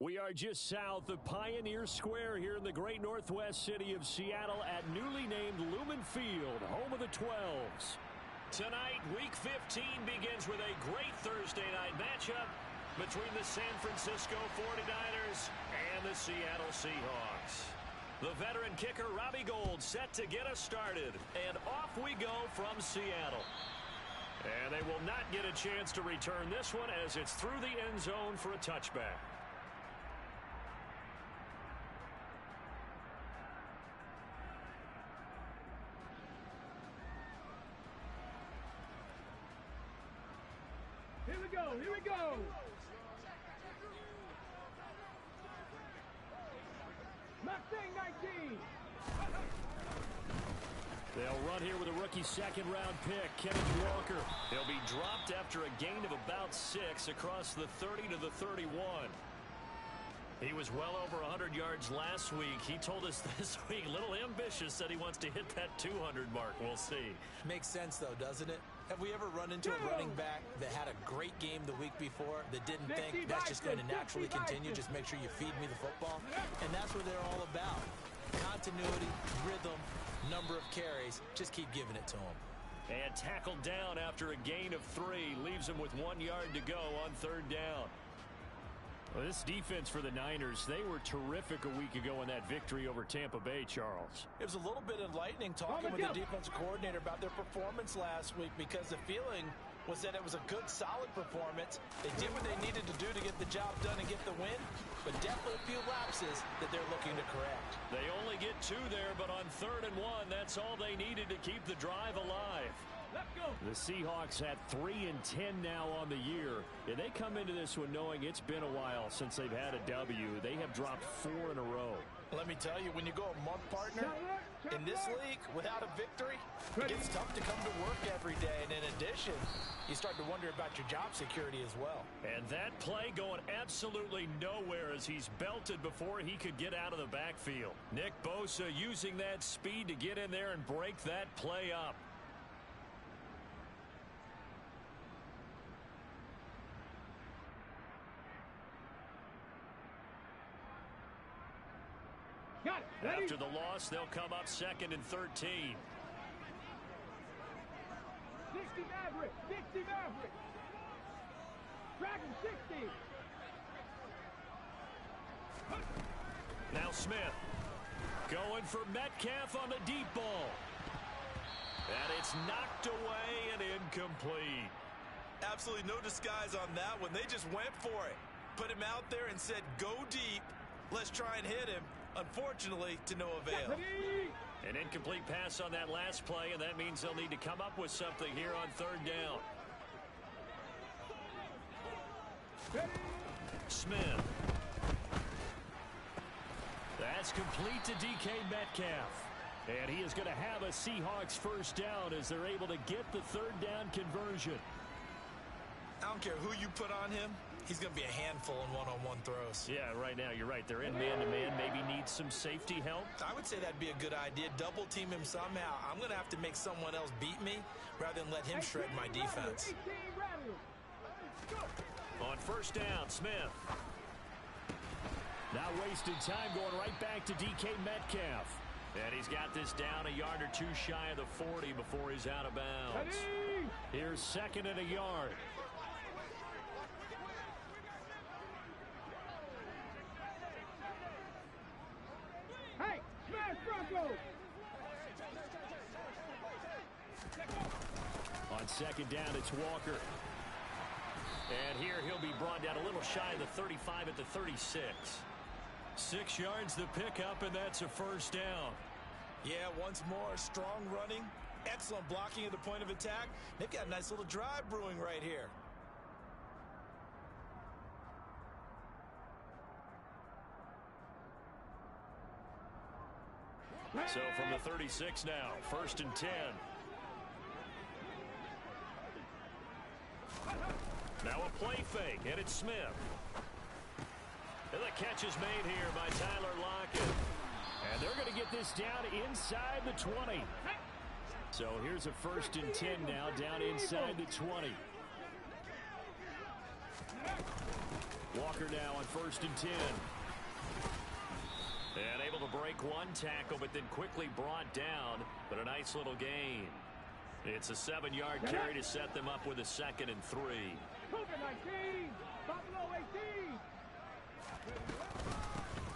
We are just south of Pioneer Square here in the great northwest city of Seattle at newly named Lumen Field, home of the 12s. Tonight, Week 15 begins with a great Thursday night matchup between the San Francisco 49ers and the Seattle Seahawks. The veteran kicker Robbie Gould set to get us started, and off we go from Seattle. And they will not get a chance to return this one as it's through the end zone for a touchback. Here we go, here we go. Mustang 19. They'll run here with a rookie second-round pick, Kenneth Walker. He'll be dropped after a gain of about 6 across the 30 to the 31. He was well over 100 yards last week. He told us this week, a little ambitious, said he wants to hit that 200 mark. We'll see. Makes sense, though, doesn't it? Have we ever run into a running back that had a great game the week before that didn't think that's just going to naturally continue? Just make sure you feed me the football. And that's what they're all about. Continuity, rhythm, number of carries. Just keep giving it to them. And tackled down after a gain of 3. Leaves him with 1 yard to go on third down. Well, this defense for the Niners, they were terrific a week ago in that victory over Tampa Bay, Charles. It was a little bit enlightening talking with the defensive coordinator about their performance last week because the feeling was that it was a good, solid performance. They did what they needed to do to get the job done and get the win, but definitely a few lapses that they're looking to correct. They only get 2 there, but on 3rd and 1, that's all they needed to keep the drive alive. Let's go. The Seahawks had 3 and 10 now on the year, and they come into this one knowing it's been a while since they've had a W. They have dropped 4 in a row. Let me tell you, when you go a month, partner, in this league without a victory, it gets tough to come to work every day. And in addition, you start to wonder about your job security as well. And that play going absolutely nowhere as he's belted before he could get out of the backfield. Nick Bosa using that speed to get in there and break that play up. Got it. Ready? After the loss, they'll come up 2nd and 13. 60 Maverick. 60 Maverick. Dragon 60. Now Smith going for Metcalf on the deep ball. And it's knocked away and incomplete. Absolutely no disguise on that one. They just went for it. Put him out there and said, go deep. Let's try and hit him. Unfortunately, to no avail. An incomplete pass on that last play, and that means they'll need to come up with something here on 3rd down. Smith. That's complete to DK Metcalf. And he is going to have a Seahawks first down as they're able to get the 3rd down conversion. I don't care who you put on him. He's going to be a handful in one-on-one throws. Yeah, right now, you're right. They're in man-to-man. Maybe need some safety help. I would say that'd be a good idea. Double team him somehow. I'm going to have to make someone else beat me rather than let him shred my defense. On 1st down, Smith. Not wasting time, going right back to DK Metcalf. And he's got this down a yard or 2 shy of the 40 before he's out of bounds. Here's 2nd and a yard. Hey, smash Bronco! On 2nd down, it's Walker. And here he'll be brought down a little shy of the 35 at the 36. 6 yards the pickup, and that's a first down. Yeah, once more, strong running, excellent blocking at the point of attack. They've got a nice little drive brewing right here. So from the 36 now, 1st and 10. Now a play fake, and it's Smith. And the catch is made here by Tyler Lockett. And they're going to get this down inside the 20. So here's a 1st and 10 now, down inside the 20. Walker now on 1st and 10. And able to break one tackle, but then quickly brought down. But a nice little gain. It's a 7-yard carry to set them up with a 2nd and 3. Cougar 19, Buffalo 18.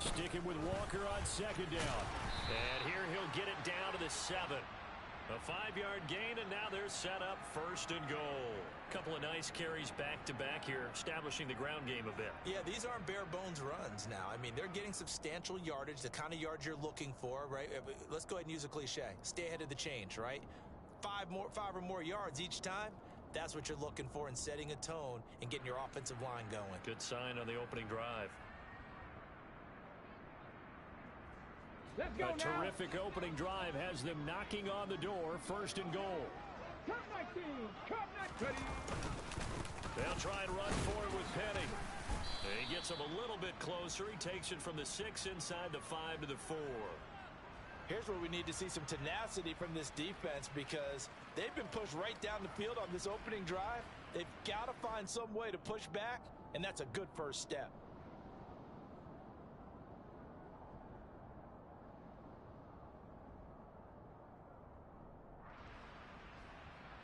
Sticking with Walker on 2nd down. And here he'll get it down to the 7. A 5-yard gain, and now they're set up 1st and goal. Couple of nice carries back-to-back here, establishing the ground game a bit. Yeah, these aren't bare-bones runs now. I mean, they're getting substantial yardage, the kind of yards you're looking for, right? Let's go ahead and use a cliche. Stay ahead of the change, right? 5 or more yards each time. That's what you're looking for in setting a tone and getting your offensive line going. Good sign on the opening drive. Let's go A now. terrific opening drive has them knocking on the door, 1st and goal. Cup 19, Cup 19. They'll try and run for it with Penny. He gets him a little bit closer. He takes it from the 6 inside the 5 to the 4. Here's where we need to see some tenacity from this defense, because they've been pushed right down the field on this opening drive. They've got to find some way to push back, and that's a good first step.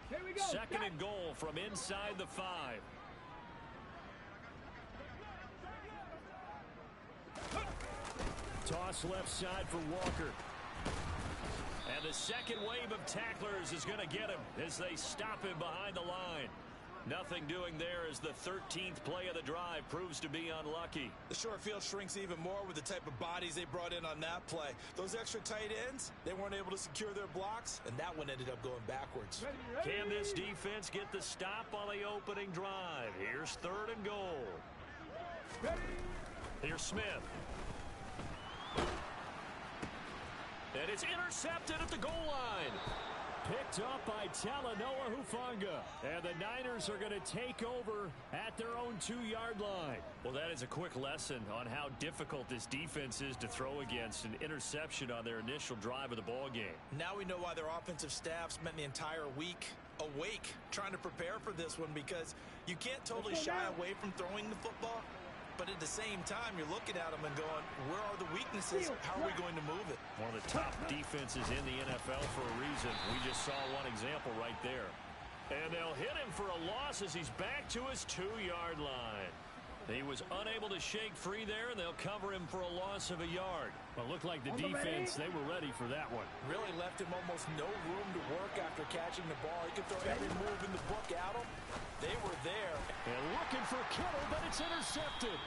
Here we go. 2nd and goal from inside the 5. Toss left side for Walker. And the second wave of tacklers is going to get him as they stop him behind the line. Nothing doing there as the 13th play of the drive proves to be unlucky. The short field shrinks even more with the type of bodies they brought in on that play. Those extra tight ends, they weren't able to secure their blocks, and that one ended up going backwards. Ready. Can this defense get the stop on the opening drive? Here's 3rd and goal. Ready. Here's Smith. And it's intercepted at the goal line. Picked up by Talanoa Hufanga. And the Niners are going to take over at their own 2-yard line. Well, that is a quick lesson on how difficult this defense is to throw against. An interception on their initial drive of the ball game. Now we know why their offensive staff spent the entire week awake trying to prepare for this one, because you can't totally shy away from throwing the football. But at the same time, you're looking at them and going, where are the weaknesses? How are we going to move it? One of the top defenses in the NFL for a reason. We just saw one example right there. And they'll hit him for a loss as he's back to his 2-yard line. He was unable to shake free there, and they'll cover him for a loss of a yard. Well, it looked like the defense, they were ready for that one. Really left him almost no room to work after catching the ball. He could throw every move in the book at him. They were there. And looking for Kittle, but it's intercepted.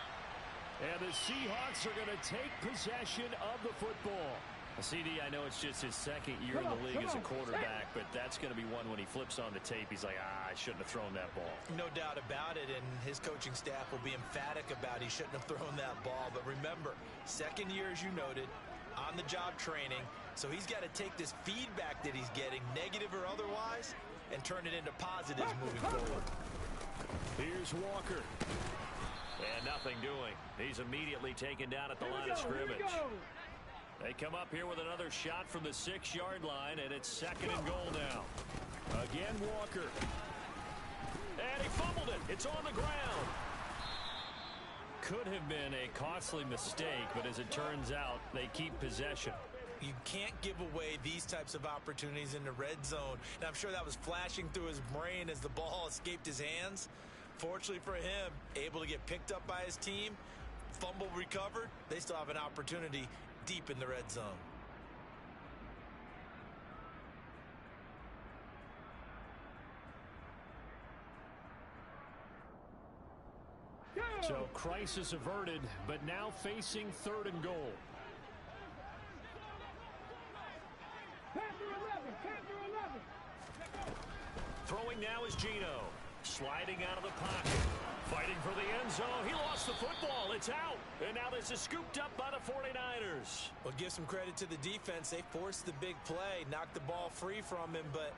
And the Seahawks are going to take possession of the football. CD, I know it's just his 2nd year in the league as a quarterback, but that's going to be one when he flips on the tape. He's like, I shouldn't have thrown that ball. No doubt about it, and his coaching staff will be emphatic about he shouldn't have thrown that ball. But remember, 2nd year, as you noted, on-the-job training, so he's got to take this feedback that he's getting, negative or otherwise, and turn it into positives moving forward. Here's Walker. And nothing doing. He's immediately taken down at the line of scrimmage. They come up here with another shot from the 6-yard line, and it's 2nd and goal now. Again, Walker. And he fumbled it. It's on the ground. Could have been a costly mistake, but as it turns out, they keep possession. You can't give away these types of opportunities in the red zone. And I'm sure that was flashing through his brain as the ball escaped his hands. Fortunately for him, able to get picked up by his team, fumble recovered, they still have an opportunity deep in the red zone. So crisis averted, but now facing 3rd and goal. Throwing now is Geno. Sliding out of the pocket. Fighting for the end zone. He lost the football. It's out. And now this is scooped up by the 49ers. Well, give some credit to the defense. They forced the big play, knocked the ball free from him, but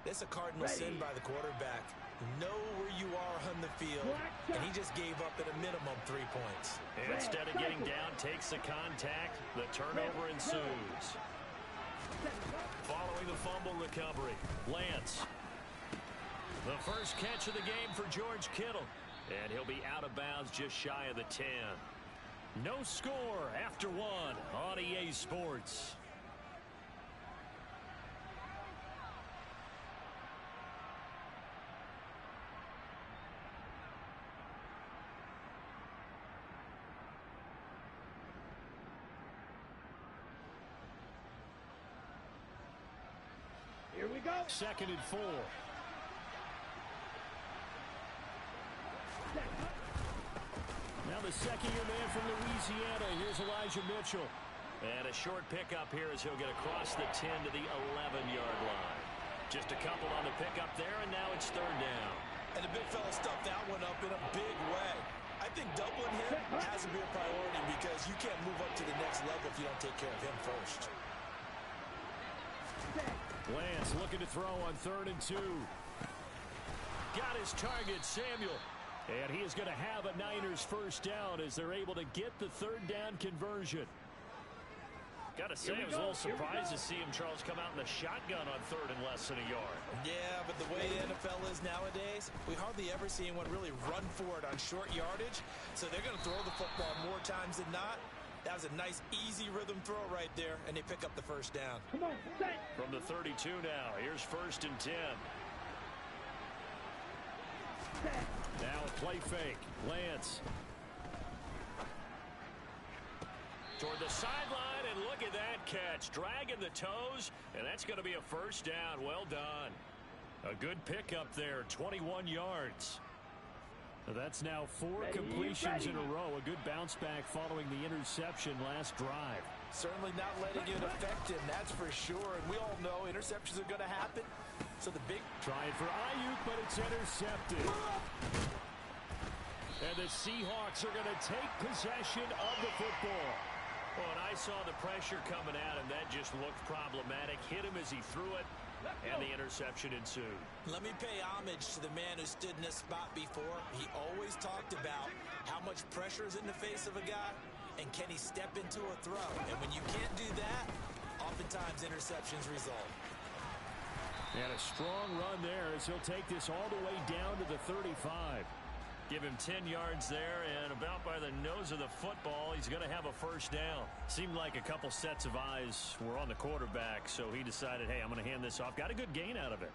that's a cardinal sin by the quarterback. Know where you are on the field, and he just gave up at a minimum 3 points. And instead of getting down, takes the contact. The turnover ensues. Following the fumble recovery, Lance. The first catch of the game for George Kittle. And he'll be out of bounds just shy of the 10. No score after one on EA Sports. Here we go. 2nd and 4. Now the second-year man from Louisiana. Here's Elijah Mitchell. And a short pickup here as he'll get across the 10 to the 11-yard line. Just a couple on the pickup there, and now it's 3rd down. And the big fella stuffed that one up in a big way. I think doubling him has to be a priority because you can't move up to the next level if you don't take care of him first. Lance looking to throw on 3rd and 2. Got his target, Samuel. And he is going to have a Niners first down as they're able to get the 3rd down conversion. Got to say, I was a little surprised to see him, Charles, come out in the shotgun on 3rd and less than a yard. Yeah, but the way the NFL is nowadays, we hardly ever see anyone really run for it on short yardage. So they're going to throw the football more times than not. That was a nice, easy rhythm throw right there, and they pick up the first down. Come on, set. From the 32 now, here's 1st and 10. Now a play fake. Lance. Toward the sideline, and look at that catch. Dragging the toes, and that's going to be a first down. Well done. A good pickup there, 21 yards. That's now 4 completions in a row. A good bounce back following the interception last drive. Certainly not letting it affect him, that's for sure. And we all know interceptions are going to happen. So the big try it for Ayuk, but it's intercepted. And the Seahawks are going to take possession of the football. Well, and I saw the pressure coming at him. That just looked problematic. Hit him as he threw it, and the interception ensued. Let me pay homage to the man who stood in this spot before. He always talked about how much pressure is in the face of a guy, and can he step into a throw. And when you can't do that, oftentimes interceptions result. And a strong run there as he'll take this all the way down to the 35. Give him 10 yards there, and about by the nose of the football, he's going to have a first down. Seemed like a couple sets of eyes were on the quarterback, so he decided, hey, I'm going to hand this off. Got a good gain out of it.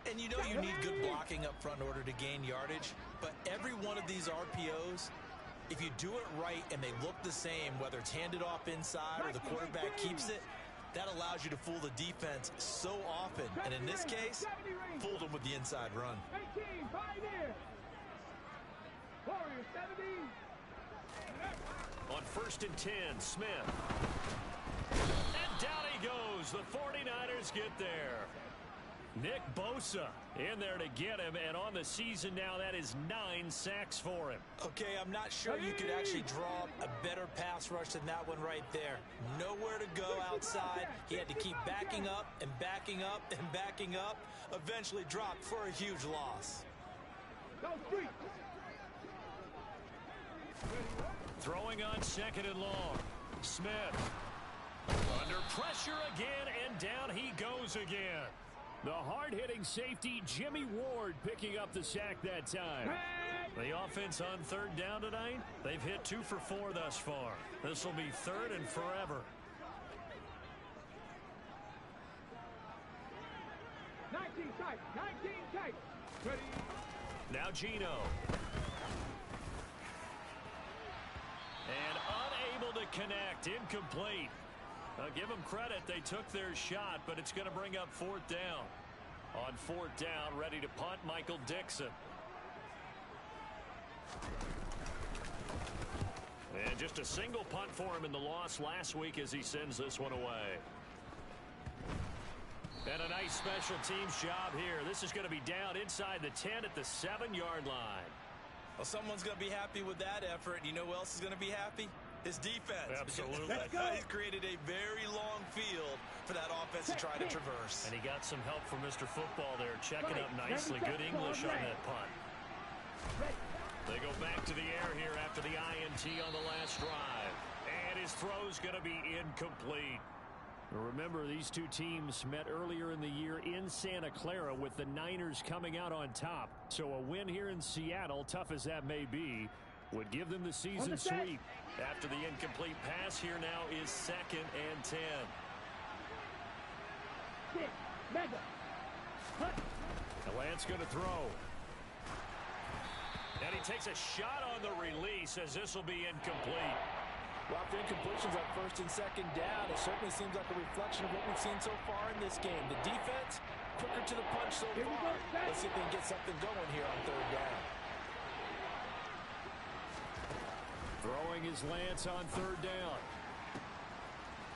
And you know you need good blocking up front in order to gain yardage, but every one of these RPOs, if you do it right and they look the same, whether it's handed off inside or the quarterback keeps it, that allows you to fool the defense so often. And in this case, fooled them with the inside run. 18, Pioneer. Warrior 17. On 1st and 10, Smith. And down he goes. The 49ers get there. Nick Bosa in there to get him, and on the season now, that is 9 sacks for him. Okay, I'm not sure you could actually draw a better pass rush than that one right there. Nowhere to go outside. He had to keep backing up and backing up and backing up. Eventually dropped for a huge loss. Go street. Throwing on 2nd and long. Smith. Under pressure again, and down he goes again. The hard-hitting safety, Jimmy Ward, picking up the sack that time. The offense on 3rd down tonight, they've hit 2 for 4 thus far. This will be 3rd and forever. 19 tight. 19 tight. Ready. Now Gino. And unable to connect, incomplete. Give them credit, they took their shot, but it's going to bring up 4th down. On 4th down, ready to punt, Michael Dixon. And just a single punt for him in the loss last week as he sends this one away. And a nice special teams job here. This is going to be down inside the 10 at the 7-yard line. Well, someone's going to be happy with that effort. You know who else is going to be happy? His defense. Absolutely. He's created a very long field for that offense to try to traverse. And he got some help from Mr. Football there, checking up nicely. Good English on that punt. They go back to the air here after the INT on the last drive. And his throw's going to be incomplete. Remember, these two teams met earlier in the year in Santa Clara with the Niners coming out on top. So a win here in Seattle, tough as that may be, would give them the season sweep. After the incomplete pass, here now is 2nd and 10. The Lance going to throw. And he takes a shot on the release as this will be incomplete. Well, after incompletions on 1st and 2nd down, it certainly seems like a reflection of what we've seen so far in this game. The defense, quicker to the punch so far. Let's see if they can get something going here on 3rd down. Throwing his Lance on 3rd down.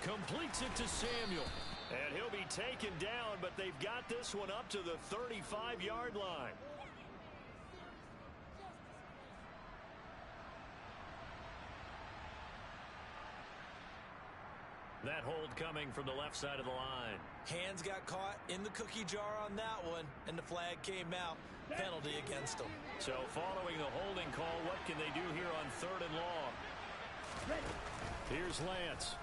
Completes it to Samuel. And he'll be taken down, but they've got this one up to the 35-yard line. That hold coming from the left side of the line. Hands got caught in the cookie jar on that one, and the flag came out. Penalty against them. So following the holding call, what can they do here on 3rd and long? Here's Lance.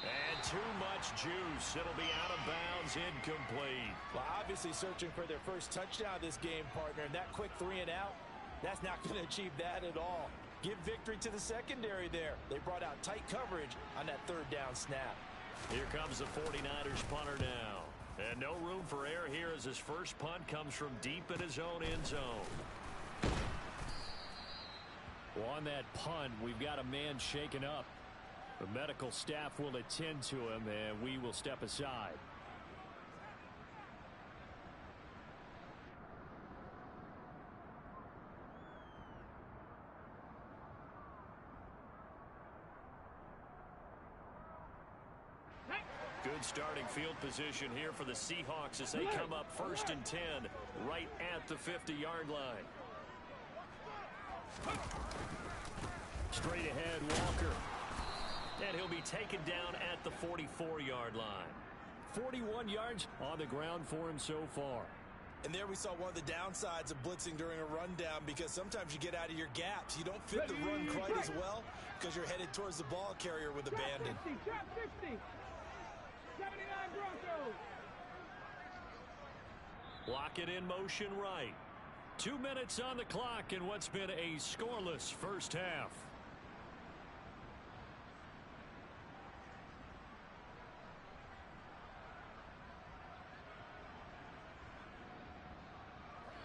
And too much juice. It'll be out of bounds, incomplete. Well, obviously searching for their first touchdown this game, partner, and that quick 3 and out, that's not going to achieve that at all. Give victory to the secondary there. They brought out tight coverage on that 3rd down snap. Here comes the 49ers punter now. And no room for error here as his first punt comes from deep in his own end zone. Well, on that punt, we've got a man shaken up. The medical staff will attend to him, and we will step aside. Good starting field position here for the Seahawks as they come up 1st and 10 right at the 50-yard line. Straight ahead, Walker. And he'll be taken down at the 44-yard line. 41 yards on the ground for him so far. And there we saw one of the downsides of blitzing during a rundown, because sometimes you get out of your gaps. You don't fit the run quite as well because you're headed towards the ball carrier with abandon. Drop 50. 79 Broncos. Block it in motion right. 2 minutes on the clock in what's been a scoreless first half.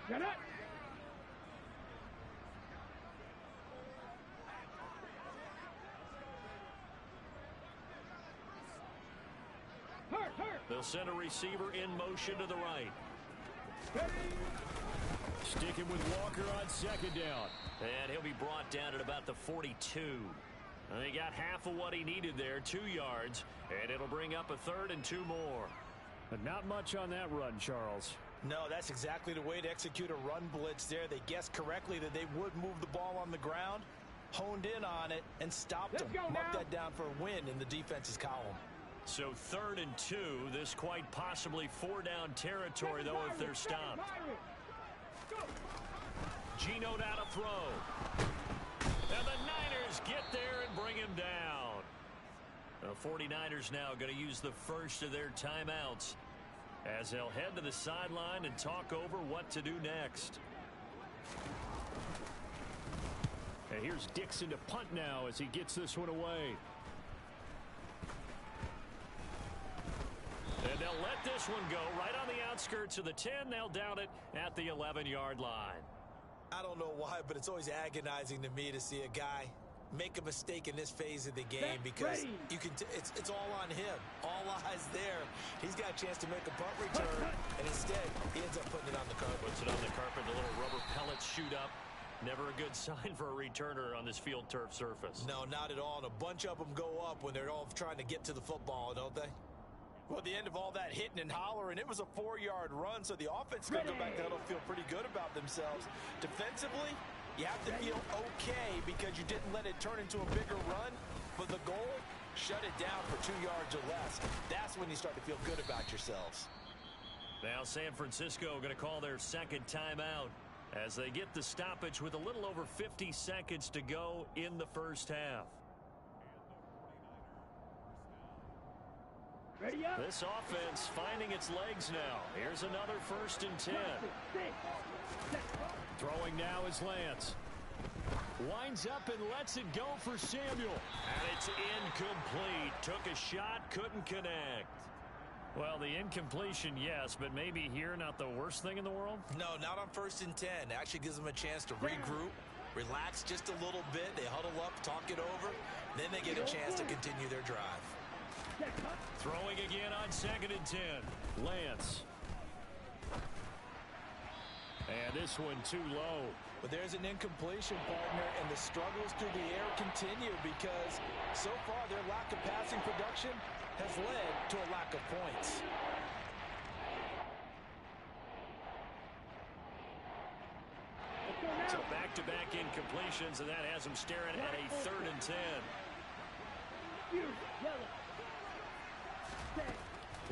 Get it. They'll send a receiver in motion to the right. Sticking with Walker on 2nd down. And he'll be brought down at about the 42. And he got half of what he needed there, 2 yards. And it'll bring up a 3rd and 2 more. But not much on that run, Charles. No, that's exactly the way to execute a run blitz there. They guessed correctly that they would move the ball on the ground, honed in on it, and stopped them. Mark that down for a win in the defense's column. So 3rd and 2, this quite possibly 4-down territory, though, if they're stopped. Gino down to throw. And the Niners get there and bring him down. The 49ers now going to use the first of their timeouts as they'll head to the sideline and talk over what to do next. And here's Dixon to punt now as he gets this one away. And they'll let this one go right on the outskirts of the 10. They'll down it at the 11-yard line. I don't know why, but it's always agonizing to me to see a guy make a mistake in this phase of the game, because you can it's all on him. All eyes there. He's got a chance to make a punt return, and instead he ends up putting it on the carpet. Puts it on the carpet. The little rubber pellets shoot up. Never a good sign for a returner on this field turf surface. No, not at all. And a bunch of them go up when they're all trying to get to the football, don't they? Well, at the end of all that hitting and hollering, it was a 4-yard run, so the offense is going to go back to huddle, feel pretty good about themselves. Defensively, you have to feel okay because you didn't let it turn into a bigger run, but the goal, shut it down for 2 yards or less. That's when you start to feel good about yourselves. Now San Francisco going to call their second timeout as they get the stoppage with a little over 50 seconds to go in the first half. Ready up. This offense finding its legs now. Here's another 1st and 10. Throwing now is Lance. Winds up and lets it go for Samuel. And it's incomplete. Took a shot, couldn't connect. Well, the incompletion, yes, but maybe here not the worst thing in the world? No, not on 1st and 10. It actually gives them a chance to regroup, relax just a little bit. They huddle up, talk it over. Then they get a chance to continue their drive. Throwing again on 2nd and 10. Lance. And this one too low. But there's an incompletion, partner, and the struggles through the air continue because so far their lack of passing production has led to a lack of points. So back-to-back incompletions, and that has them staring at a 3rd and 10.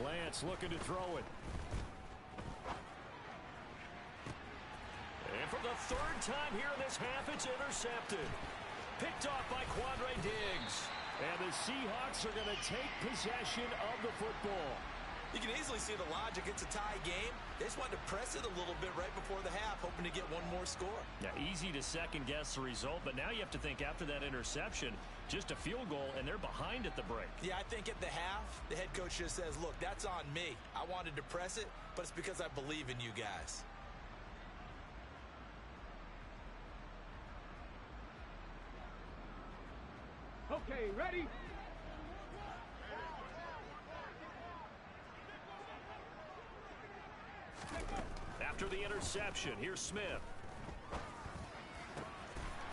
Lance looking to throw it. And for the 3rd time here in this half, it's intercepted. Picked off by Quandre Diggs. And the Seahawks are going to take possession of the football. You can easily see the logic. It's a tie game. They just wanted to press it a little bit right before the half, hoping to get one more score. Now, easy to second-guess the result, but now you have to think after that interception, just a field goal, and they're behind at the break. Yeah, I think at the half, the head coach just says, look, that's on me. I wanted to press it, but it's because I believe in you guys. Okay, ready? After the interception, here's Smith.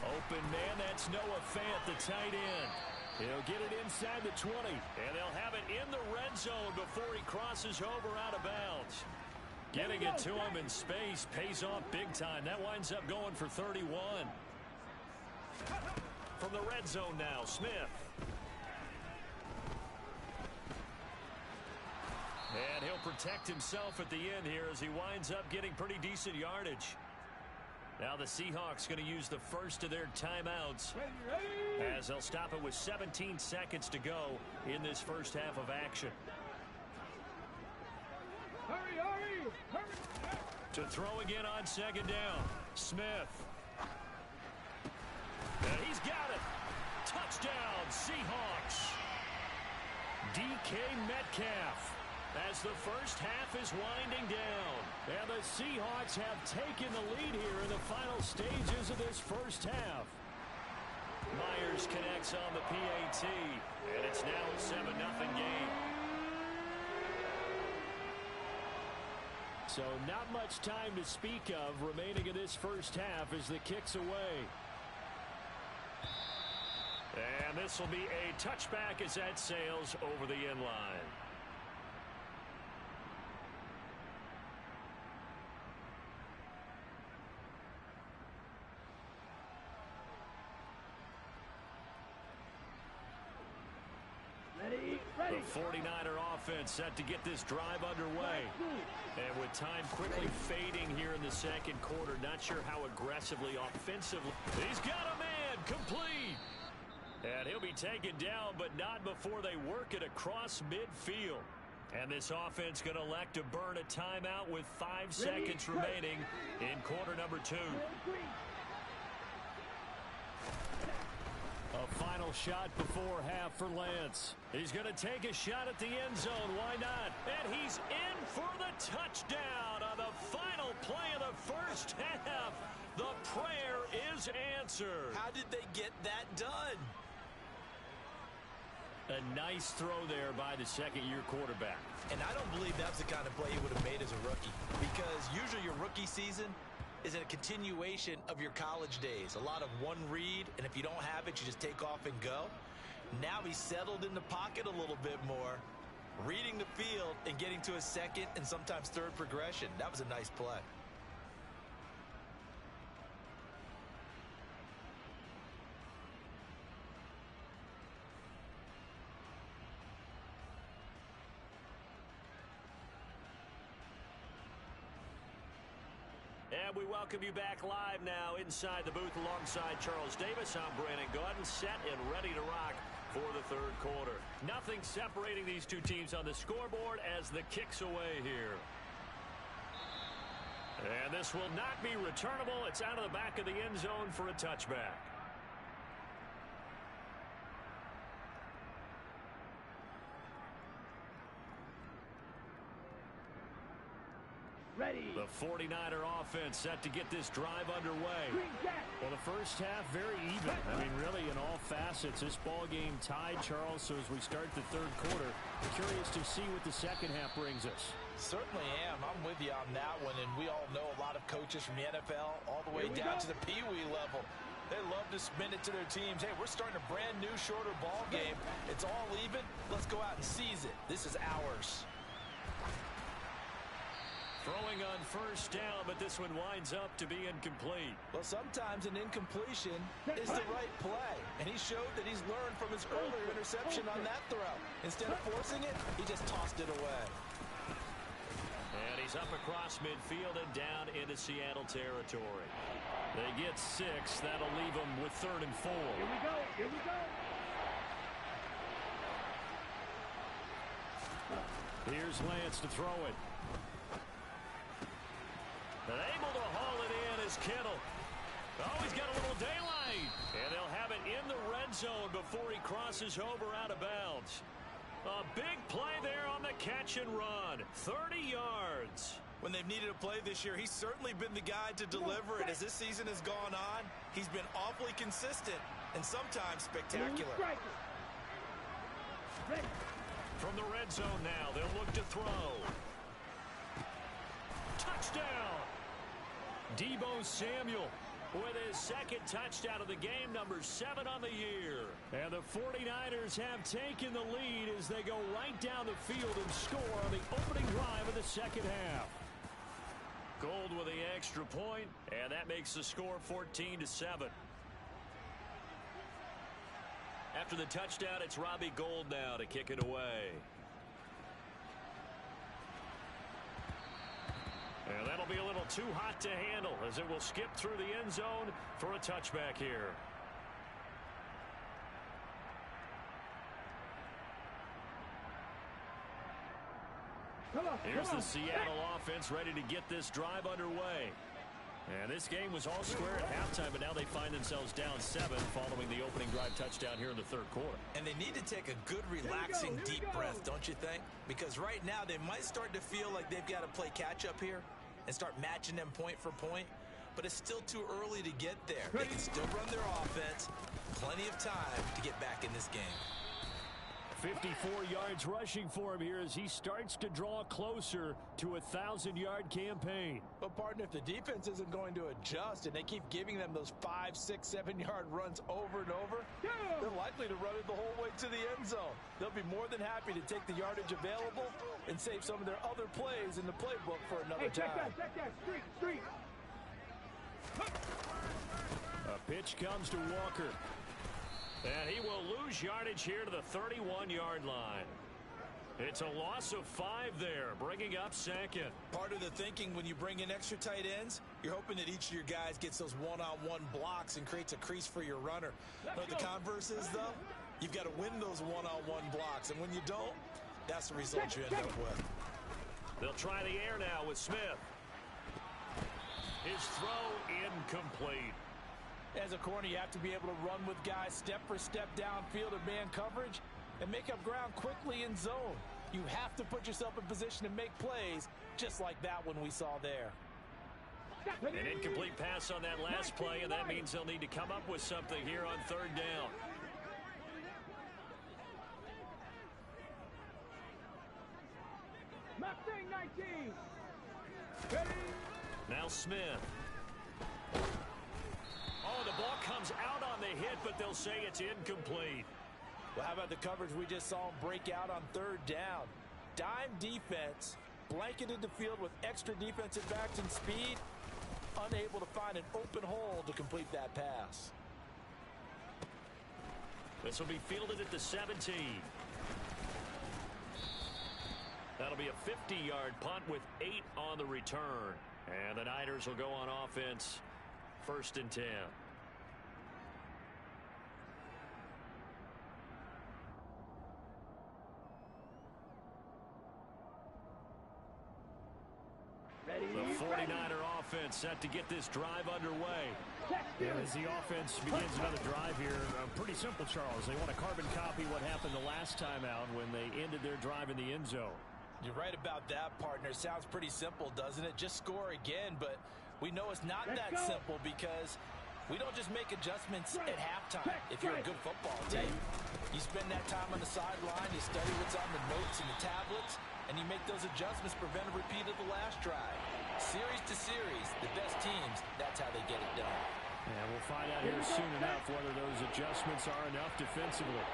Open man, that's Noah Fant, the tight end. He'll get it inside the 20, and they'll have it in the red zone before he crosses over out of bounds. Getting it to him in space pays off big time. That winds up going for 31. From the red zone now, Smith. And he'll protect himself at the end here as he winds up getting pretty decent yardage. Now the Seahawks going to use the first of their timeouts as they'll stop it with 17 seconds to go in this first half of action. Hurry, hurry, hurry. To throw again on 2nd down. Smith. And he's got it. Touchdown, Seahawks. DK Metcalf. As the first half is winding down. And the Seahawks have taken the lead here in the final stages of this first half. Myers connects on the PAT. And it's now a 7-0 game. So not much time to speak of remaining in this first half as the kick's away. And this will be a touchback as that sails over the end line. The 49er offense set to get this drive underway. And with time quickly fading here in the second quarter, not sure how aggressively, offensively. He's got a man complete. And he'll be taken down, but not before they work it across midfield. And this offense going to elect to burn a timeout with 5 seconds remaining in quarter number 2. A final shot before half for Lance. He's going to take a shot at the end zone. Why not? And he's in for the touchdown on the final play of the first half. The prayer is answered. How did they get that done? A nice throw there by the second-year quarterback. And I don't believe that's the kind of play he would have made as a rookie. Because usually your rookie season is a continuation of your college days. A lot of one read, and if you don't have it, you just take off and go. Now he's settled in the pocket a little bit more, reading the field and getting to a second and sometimes third progression. That was a nice play. And we welcome you back live now inside the booth alongside Charles Davis. I'm Brandon Gaudin, set and ready to rock for the third quarter. Nothing separating these two teams on the scoreboard as the kick's away here. And this will not be returnable. It's out of the back of the end zone for a touchback. Ready. The 49er offense set to get this drive underway. Well, the first half very even. I mean, really in all facets. This ball game tied, Charles. So as we start the third quarter, curious to see what the second half brings us. Certainly am. I'm with you on that one. And we all know a lot of coaches from the NFL all the way down to the Pee Wee level. They love to spin it to their teams. Hey, we're starting a brand new, shorter ball game. It's all even. Let's go out and seize it. This is ours. Throwing on first down, but this one winds up to be incomplete. Well, sometimes an incompletion is the right play. And he showed that he's learned from his earlier interception on that throw. Instead of forcing it, he just tossed it away. And he's up across midfield and down into Seattle territory. They get 6. That'll leave them with 3rd and 4. Here we go. Here we go. Here's Lance to throw it. And able to haul it in is Kittle. Oh, he's got a little daylight. And they'll have it in the red zone before he crosses over out of bounds. A big play there on the catch and run. 30 yards. When they've needed a play this year, he's certainly been the guy to deliver it. As this season has gone on, he's been awfully consistent and sometimes spectacular. From the red zone now, they'll look to throw. Touchdown! Deebo Samuel with his second touchdown of the game, number 7 on the year. And the 49ers have taken the lead as they go right down the field and score on the opening drive of the second half. Gold with the extra point, and that makes the score 14-7. After the touchdown, it's Robbie Gould now to kick it away. And that'll be a little too hot to handle as it will skip through the end zone for a touchback here. Here's the Seattle offense ready to get this drive underway. And this game was all square at halftime, but now they find themselves down 7 following the opening drive touchdown here in the third quarter. And they need to take a good, relaxing, deep breath, don't you think? Because right now they might start to feel like they've got to play catch-up here and start matching them point for point. But it's still too early to get there. They can still run their offense. Plenty of time to get back in this game. 54 yards rushing for him here as he starts to draw closer to a 1,000-yard campaign. But, partner, if the defense isn't going to adjust and they keep giving them those 5, 6, 7-yard runs over and over, they're likely to run it the whole way to the end zone. They'll be more than happy to take the yardage available and save some of their other plays in the playbook for another time. Check that. Street. A pitch comes to Walker. And he will lose yardage here to the 31-yard line. It's a loss of 5 there, bringing up second. Part of the thinking when you bring in extra tight ends, you're hoping that each of your guys gets those one-on-one blocks and creates a crease for your runner. But the converse is, though, you've got to win those one-on-one blocks. And when you don't, that's the result you end up with. They'll try the air now with Smith. His throw incomplete. As a corner, you have to be able to run with guys step for step downfield in man coverage and make up ground quickly in zone. You have to put yourself in position to make plays just like that one we saw there. An incomplete pass on that last play, and that means they'll need to come up with something here on third down. Mustang 19. Ready. Now Smith. Oh, the ball comes out on the hit, but they'll say it's incomplete. Well, how about the coverage we just saw him break out on third down? Dime defense, blanketed the field with extra defensive backs and speed, unable to find an open hole to complete that pass. This will be fielded at the 17. That'll be a 50-yard punt with 8 on the return. And the Niners will go on offense. 1st and 10. defense set to get this drive underway. Yeah, as the offense begins another drive here, pretty simple, Charles. They want to carbon copy what happened the last time out when they ended their drive in the end zone. You're right about that, partner. Sounds pretty simple, doesn't it? Just score again, but we know it's not that simple because we don't just make adjustments at halftime. If you're a good football team, you spend that time on the sideline, you study what's on the notes and the tablets, and you make those adjustments, prevent a repeat of the last drive. Series to series, the best teams, that's how they get it done. And we'll find out here soon enough whether those adjustments are enough defensively.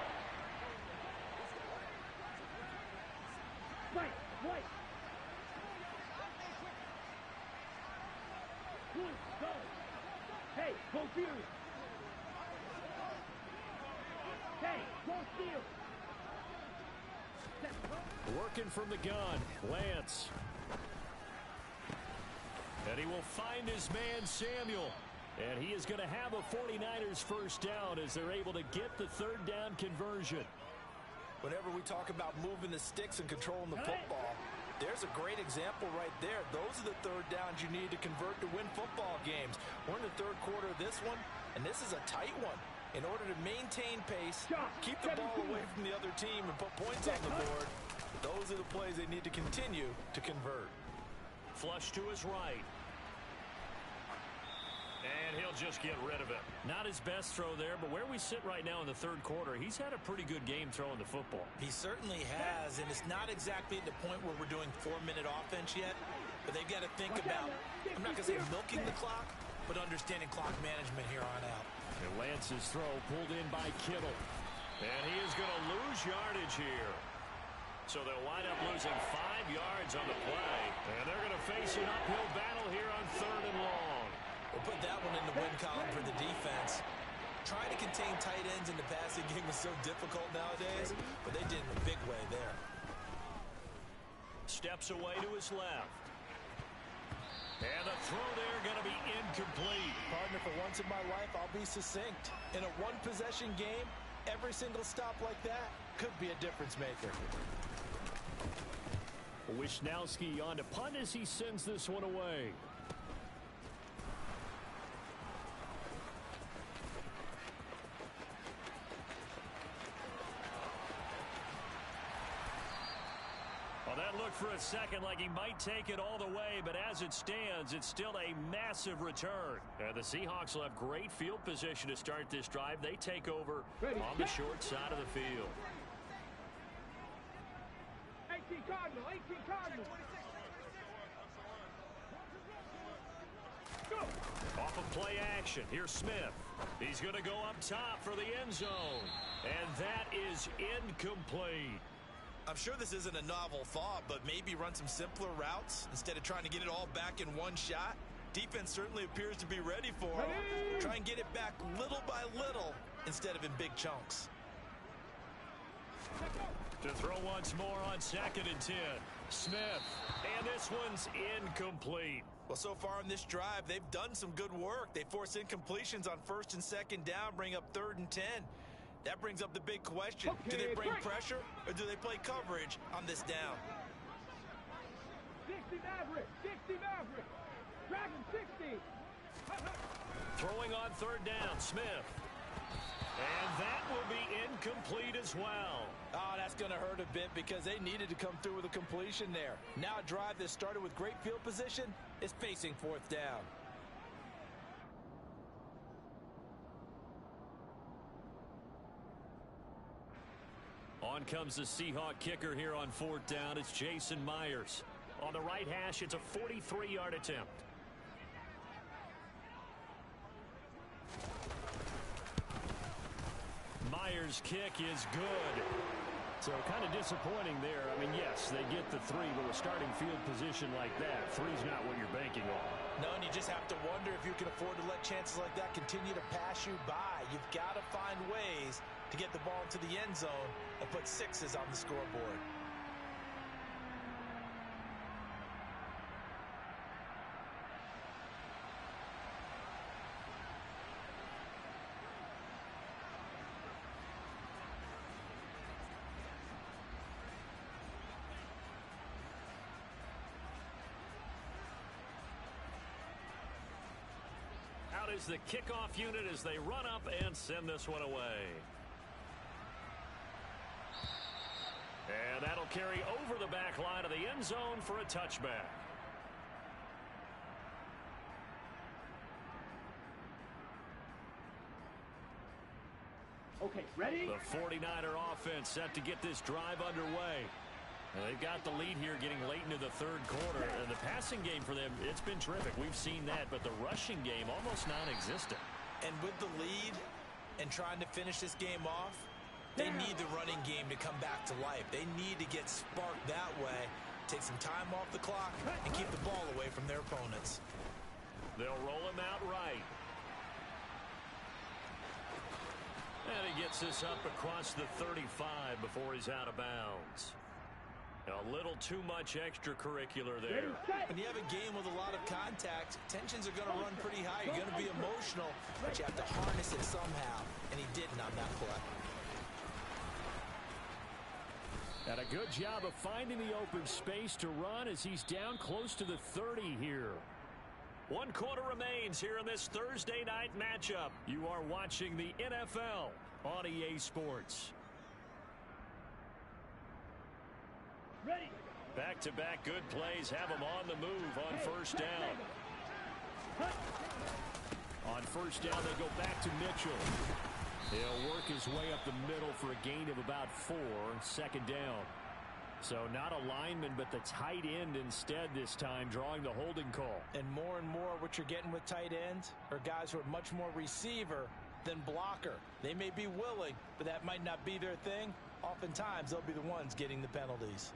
Wait. Go. Hey, go field. Hey, go field. Working from the gun, Lance. And he will find his man, Samuel. And he is going to have a 49ers first down as they're able to get the third down conversion. Whenever we talk about moving the sticks and controlling the football, there's a great example right there. Those are the third downs you need to convert to win football games. We're in the third quarter of this one, and this is a tight one. In order to maintain pace, keep the ball away from the other team, and put points on the board, those are the plays they need to continue to convert. Flush to his right. And he'll just get rid of it. Not his best throw there, but where we sit right now in the third quarter, he's had a pretty good game throwing the football. He certainly has, and it's not exactly at the point where we're doing 4-minute offense yet, but they've got to think about, I'm not going to say milking the clock, but understanding clock management here on out. And Lance's throw pulled in by Kittle. And he is going to lose yardage here. So they'll wind up losing 5 yards on the play. And they're going to face an uphill battle here on 3rd and long. We'll put that one in the win column for the defense. Trying to contain tight ends in the passing game is so difficult nowadays, but they did in a big way there. Steps away to his left. And the throw there going to be incomplete. Partner, for once in my life, I'll be succinct. In a one-possession game, every single stop like that could be a difference maker. Wisnowski on to punt as he sends this one away. Well, that looked for a second like he might take it all the way, but as it stands, it's still a massive return. And the Seahawks will have great field position to start this drive. They take over on the short side of the field. 18 Cardinal. Go. Off of play action, here's Smith. He's going to go up top for the end zone. And that is incomplete. I'm sure this isn't a novel thought, but maybe run some simpler routes instead of trying to get it all back in one shot. Defense certainly appears to be ready for him. Try and get it back little by little instead of in big chunks. To throw once more on 2nd and 10. Smith. And this one's incomplete. Well, so far on this drive, they've done some good work. They force incompletions on 1st and 2nd down, bring up 3rd and 10. That brings up the big question. Do they bring pressure or do they play coverage on this down? 60 Maverick. Dragon 60. Throwing on 3rd down, Smith. And that will be incomplete as well. Oh, that's going to hurt a bit because they needed to come through with a completion there. Now a drive that started with great field position is facing 4th down. On comes the Seahawk kicker here on 4th down. It's Jason Myers. On the right hash, it's a 43-yard attempt. Myers' kick is good. So kind of disappointing there. I mean, yes, they get the 3, but with starting field position like that, 3's not what you're banking on. No, and you just have to wonder if you can afford to let chances like that continue to pass you by. You've got to find ways to get the ball into the end zone and put 6s on the scoreboard. is the kickoff unit as they run up and send this one away. And that'll carry over the back line of the end zone for a touchback. Okay, ready? The 49er offense set to get this drive underway. And they've got the lead here getting late into the third quarter. And the passing game for them, it's been terrific. We've seen that, but the rushing game almost non-existent. And with the lead and trying to finish this game off, they need the running game to come back to life. They need to get sparked that way, take some time off the clock, and keep the ball away from their opponents. They'll roll him out right. And he gets this up across the 35 before he's out of bounds. A little too much extracurricular there. When you have a game with a lot of contact, tensions are going to run pretty high. You're going to be emotional, but you have to harness it somehow, and he didn't on that play. And a good job of finding the open space to run as he's down close to the 30 here. 1 quarter remains here in this Thursday night matchup. You are watching the NFL on EA Sports. Ready. Back-to-back good plays have him on the move on first down. On first down, they go back to Mitchell. He'll work his way up the middle for a gain of about 4, second down. So not a lineman, but the tight end instead this time, drawing the holding call. And more what you're getting with tight ends are guys who are much more receiver than blocker. They may be willing, but that might not be their thing. Oftentimes, they'll be the ones getting the penalties.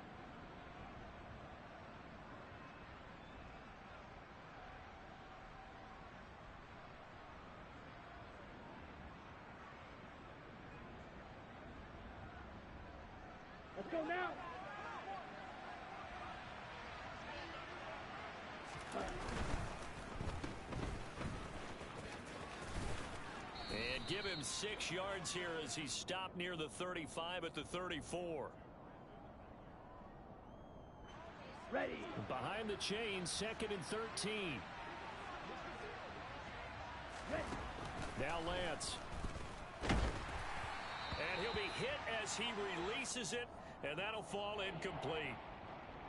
Let's go now. And give him 6 yards here as he stopped near the 35 at the 34. Ready. Behind the chain, 2nd and 13. Ready. Now Lance. And he'll be hit as he releases it, and that'll fall incomplete.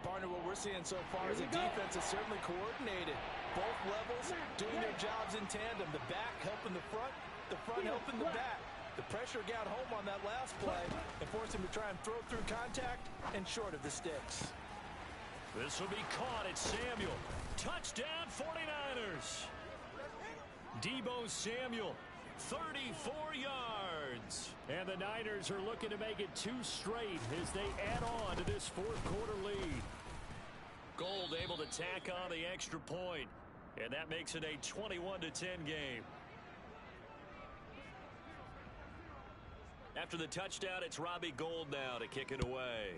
Partner, what we're seeing so far is the defense is certainly coordinated. Both levels doing their jobs in tandem. The back helping the front helping the back. The pressure got home on that last play and forced him to try and throw through contact and short of the sticks. This will be caught at Samuel. Touchdown 49ers. Deebo Samuel, 34 yards. And the Niners are looking to make it 2 straight as they add on to this fourth quarter lead. Gold able to tack on the extra point, and that makes it a 21-10 game. After the touchdown, it's Robbie Gould now to kick it away.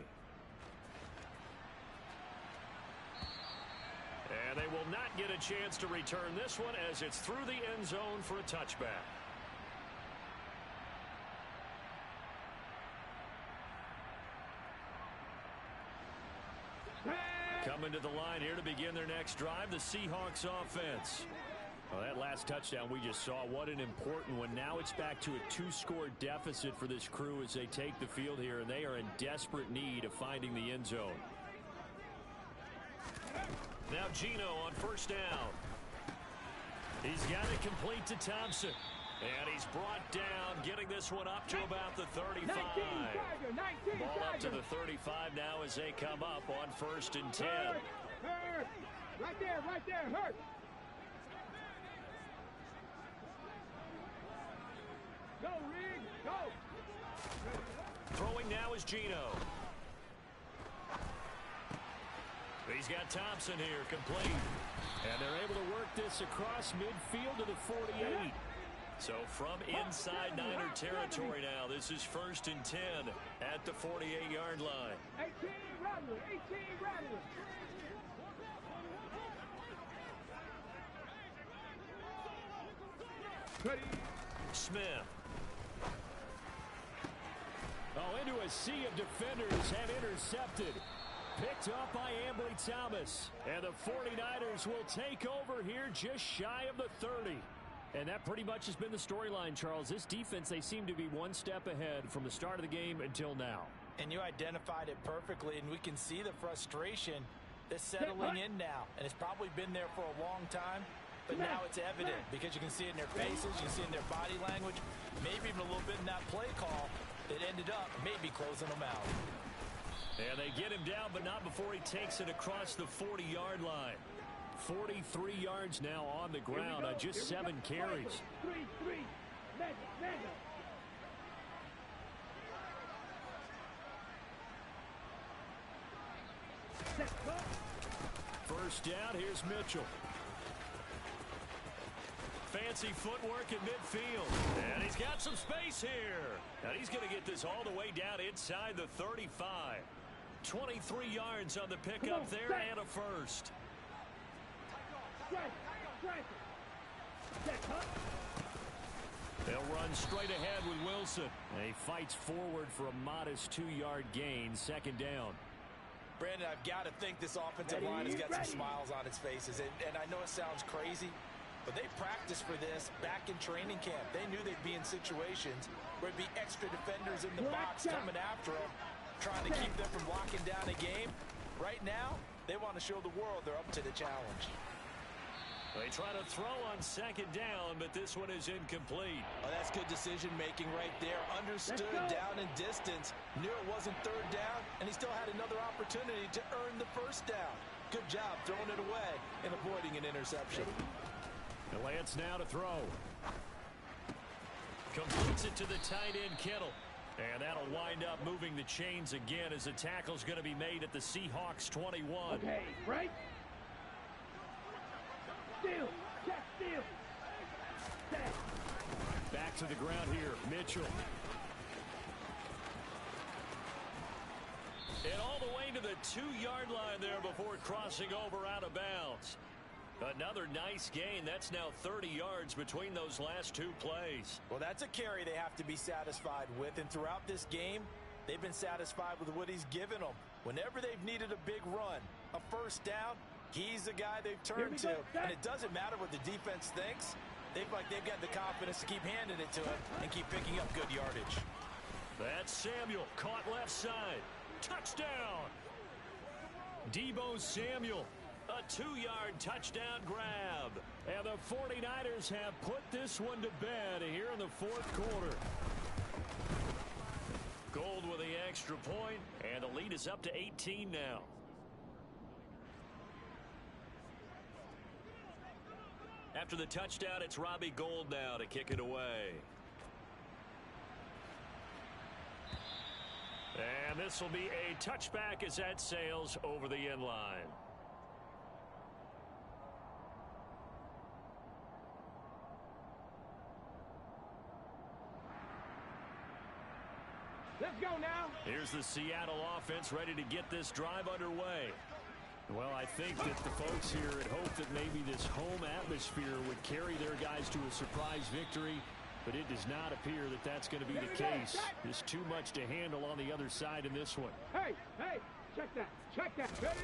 And they will not get a chance to return this one as it's through the end zone for a touchback. Coming to the line here to begin their next drive, the Seahawks offense. Well, that last touchdown we just saw, what an important one. Now it's back to a 2-score deficit for this crew as they take the field here, and they are in desperate need of finding the end zone. Now Gino on first down. He's got it complete to Thompson. And he's brought down, getting this one up to about the 35. Ball up to the 35 now as they come up on 1st and 10. Hurt. Right there, hurt. Go, Reed, go. Throwing now is Gino. He's got Thompson here, complete. And they're able to work this across midfield to the 48. So from inside Niner territory now, this is 1st and 10 at the 48-yard line. 18 Rattler. Ready. Smith. Oh, into a sea of defenders have intercepted. Picked up by Ambly Thomas. And the 49ers will take over here just shy of the 30. And that pretty much has been the storyline, Charles. This defense, they seem to be one step ahead from the start of the game until now. And you identified it perfectly, and we can see the frustration that's settling in now. And it's probably been there for a long time, but now it's evident because you can see it in their faces, you can see it in their body language, maybe even a little bit in that play call that ended up maybe closing them out. And they get him down, but not before he takes it across the 40-yard line. 43 yards now on the ground on just 7 carries. 3-3. Mega. First down, here's Mitchell. Fancy footwork in midfield. And he's got some space here. And he's going to get this all the way down inside the 35. 23 yards on the pickup there and a first. They'll run straight ahead with Wilson. And he fights forward for a modest 2-yard gain, second down. Brandon, I've got to think this offensive line has got some smiles on its faces. And I know it sounds crazy, but they practiced for this back in training camp. They knew they'd be in situations where it'd be extra defenders in the box coming after them, trying to keep them from locking down a game. Right now, they want to show the world they're up to the challenge. They try to throw on second down, but this one is incomplete. Oh, that's good decision-making right there. Understood down and distance. Knew it wasn't third down, and he still had another opportunity to earn the first down. Good job throwing it away and avoiding an interception. Lance now to throw. Completes it to the tight end, Kittle. And that'll wind up moving the chains again as the tackle's going to be made at the Seahawks 21. Okay, right? Steal. Check steal. Back to the ground here, Mitchell. And all the way to the 2-yard line there before crossing over out of bounds. Another nice gain. That's now 30 yards between those last 2 plays. Well, that's a carry they have to be satisfied with. And throughout this game, they've been satisfied with what he's given them. Whenever they've needed a big run, a first down, he's the guy they've turned to. And it doesn't matter what the defense thinks. They've got the confidence to keep handing it to him and keep picking up good yardage. That's Samuel, caught left side. Touchdown! Deebo Samuel, a 2-yard touchdown grab. And the 49ers have put this one to bed here in the fourth quarter. Gold with the extra point, and the lead is up to 18 now. After the touchdown, it's Robbie Gould now to kick it away. And this will be a touchback as that sails over the end line. Let's go now. Here's the Seattle offense ready to get this drive underway. Well, I think that the folks here had hoped that maybe this home atmosphere would carry their guys to a surprise victory, but it does not appear that that's going to be the case. There's too much to handle on the other side in this one. Hey, check that. Ready?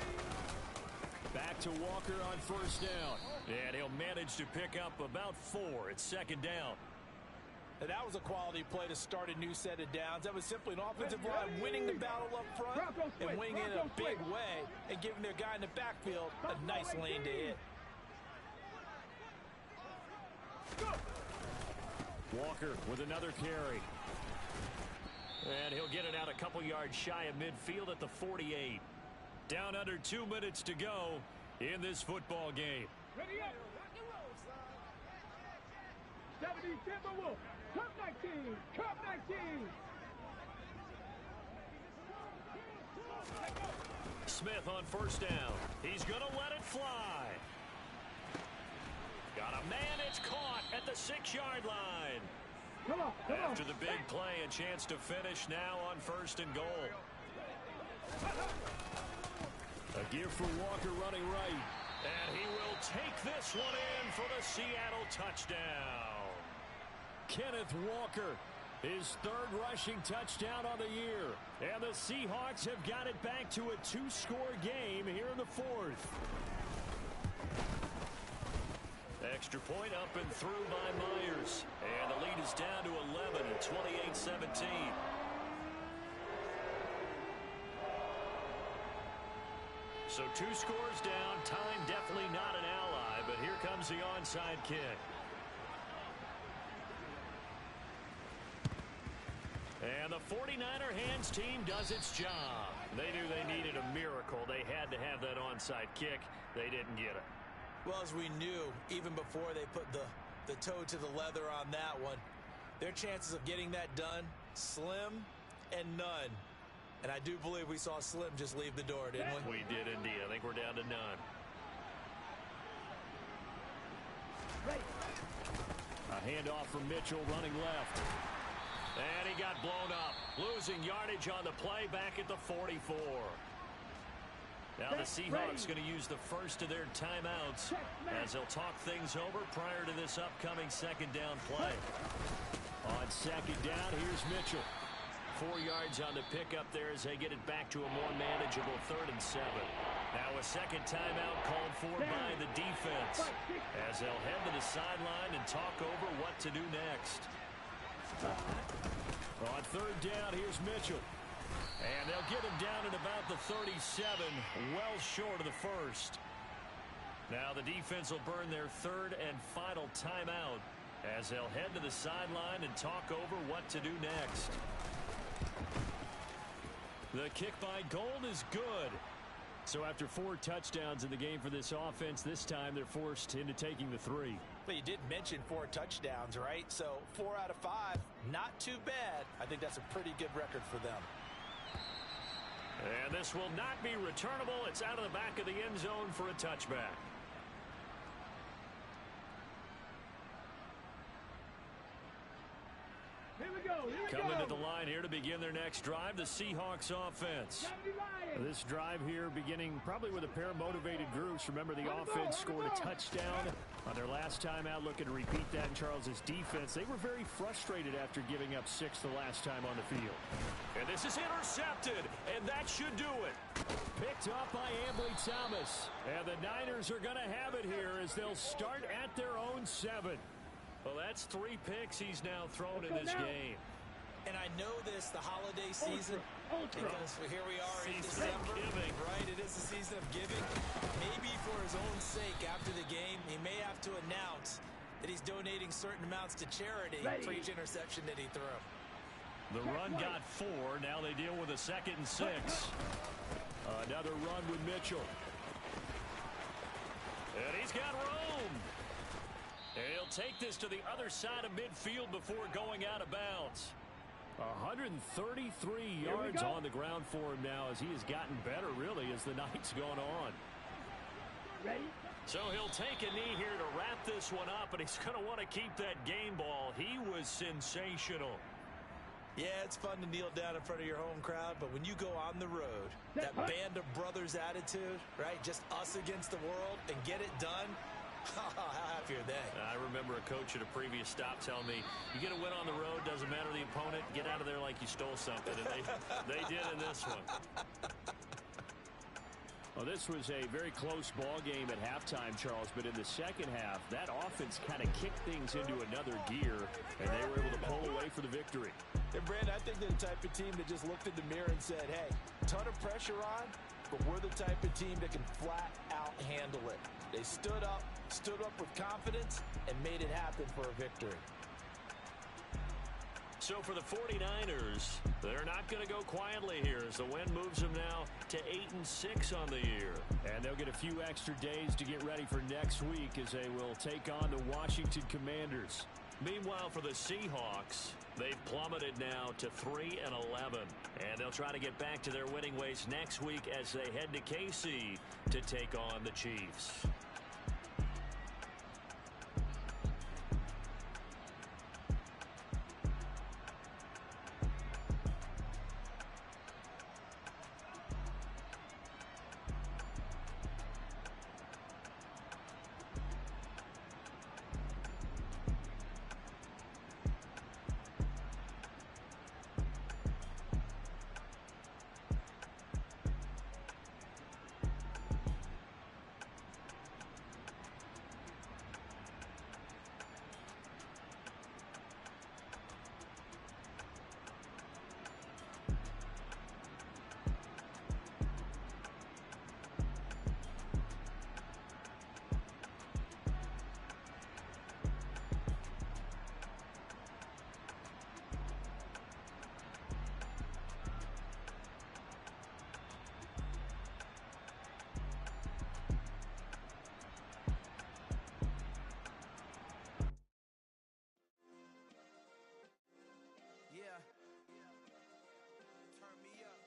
Back to Walker on first down. And he'll manage to pick up about 4. It's second down. And that was a quality play to start a new set of downs. That was simply an offensive line winning the battle up front and winning it in a big way and giving their guy in the backfield a nice lane to hit. Walker with another carry. And he'll get it out a couple yards shy of midfield at the 48. Down under 2 minutes to go in this football game. Ready up. 70 Timberwolves. Cup 19. Cup 19. Smith on first down. He's going to let it fly. Got a man. It's caught at the 6-yard line. Come on. After the big play, a chance to finish now on first and goal. A give for Walker running right. And he will take this one in for the Seattle touchdown. Kenneth Walker, his 3rd rushing touchdown on the year. And the Seahawks have got it back to a 2-score game here in the 4th. Extra point up and through by Myers. And the lead is down to 11 at 28-17. So 2 scores down. Time definitely not an ally, but here comes the onside kick. And the 49er hands team does its job. They knew they needed a miracle. They had to have that onside kick. They didn't get it. Well, as we knew, even before they put the toe to the leather on that one, their chances of getting that done, slim and none. And I do believe we saw Slim just leave the door, didn't we? We did indeed. I think we're down to none. A handoff from Mitchell running left. And he got blown up. Losing yardage on the play back at the 44. Now the Seahawks going to use the first of their timeouts as they'll talk things over prior to this upcoming second down play. On second down, here's Mitchell. 4 yards on the pickup there as they get it back to a more manageable 3rd and 7. Now a second timeout called for by the defense as they'll head to the sideline and talk over what to do next. On 3rd down, here's Mitchell. And they'll get him down at about the 37, well short of the first. Now the defense will burn their 3rd and final timeout as they'll head to the sideline and talk over what to do next. The kick by Gold is good. So after 4 touchdowns in the game for this offense, this time they're forced into taking the 3. But you did mention 4 touchdowns, right? So 4 out of 5, not too bad. I think that's a pretty good record for them. And this will not be returnable. It's out of the back of the end zone for a touchback. Here we go. Coming to the line here to begin their next drive, the Seahawks offense. This drive here beginning probably with a pair of motivated groups. Remember, the offense scored a touchdown on their last time out. Looking to repeat that in Charles's defense. They were very frustrated after giving up 6 the last time on the field. And this is intercepted, and that should do it. Picked up by Ambly Thomas. And the Niners are going to have it here as they'll start at their own 7. Well, that's 3 picks he's now thrown in this game. And I know this, the holiday season, because here we are in December, right? It is the season of giving. Maybe for his own sake, after the game, he may have to announce that he's donating certain amounts to charity for each interception that he threw. The run got 4. Now they deal with a 2nd and 6. Another run with Mitchell. And he's got room. And he'll take this to the other side of midfield before going out of bounds. 133 yards on the ground for him now as he has gotten better, really, as the night's gone on. Ready? So he'll take a knee here to wrap this one up, and he's going to want to keep that game ball. He was sensational. Yeah, it's fun to kneel down in front of your home crowd, but when you go on the road, that band of brothers attitude, right, just us against the world, and get it done, how happy are they? I remember a coach at a previous stop telling me, you get a win on the road, doesn't matter the opponent, get out of there like you stole something. And they did in this one. Well, this was a very close ball game at halftime, Charles, but in the second half, that offense kind of kicked things into another gear, and they were able to pull away for the victory. And, Brandon, I think they're the type of team that just looked in the mirror and said, hey, ton of pressure on, but we're the type of team that can flat out handle it. They stood up with confidence, and made it happen for a victory. So for the 49ers, they're not going to go quietly here as the win moves them now to 8-6 on the year. And they'll get a few extra days to get ready for next week as they will take on the Washington Commanders. Meanwhile, for the Seahawks, they've plummeted now to 3-11. And they'll try to get back to their winning ways next week as they head to KC to take on the Chiefs.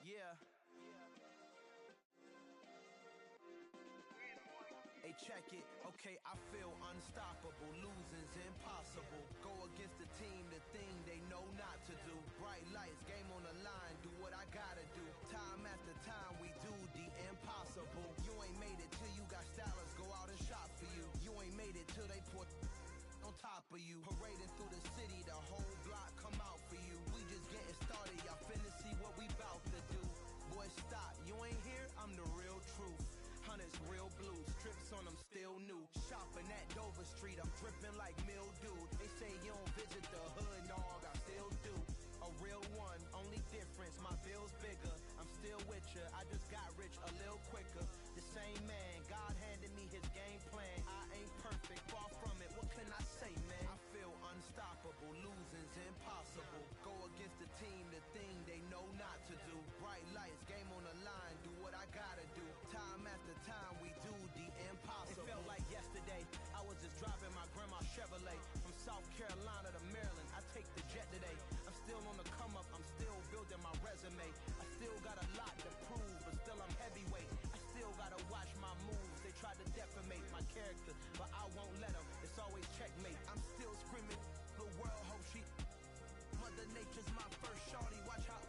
Yeah. Hey, check it. Okay, I feel unstoppable. Losing's impossible. Go against the team, the thing they know not to do. Bright lights, game on the line, do what I gotta do. Time after time, we do the impossible. You ain't made it till you got stylers go out and shop for you. You ain't made it till they put on top of you. Parading through the city, the whole block come out for you. We just getting started, y'all finna see what we bout to do. Boy, stop, you ain't here, I'm the real truth. Hunters, real blue, strips on them still new. Shopping at Dover Street, I'm dripping like mildew. They say you don't visit the hood, dog, I still do. A real one, only difference, my bill's bigger. I'm still with ya, I just got rich a little quicker. The same man, God handed me his game plan. I ain't perfect, far from it, what can I say, man? I feel unstoppable, losing's impossible. Go against the team, the thing they know not to do. Bright lights, game on the line, do what I gotta do. Time after time, we do the impossible. It felt like yesterday, I was just driving my grandma's Chevrolet. From South Carolina to Maryland, I take the jet today. I'm still on the come up, I'm still building my resume. I still got a lot to prove, but still I'm heavyweight. I still gotta watch my moves. They tried to defamate my character, but I won't let them. It's always checkmate. I'm still screaming, the world hope she. Mother Nature's my first shorty. Watch how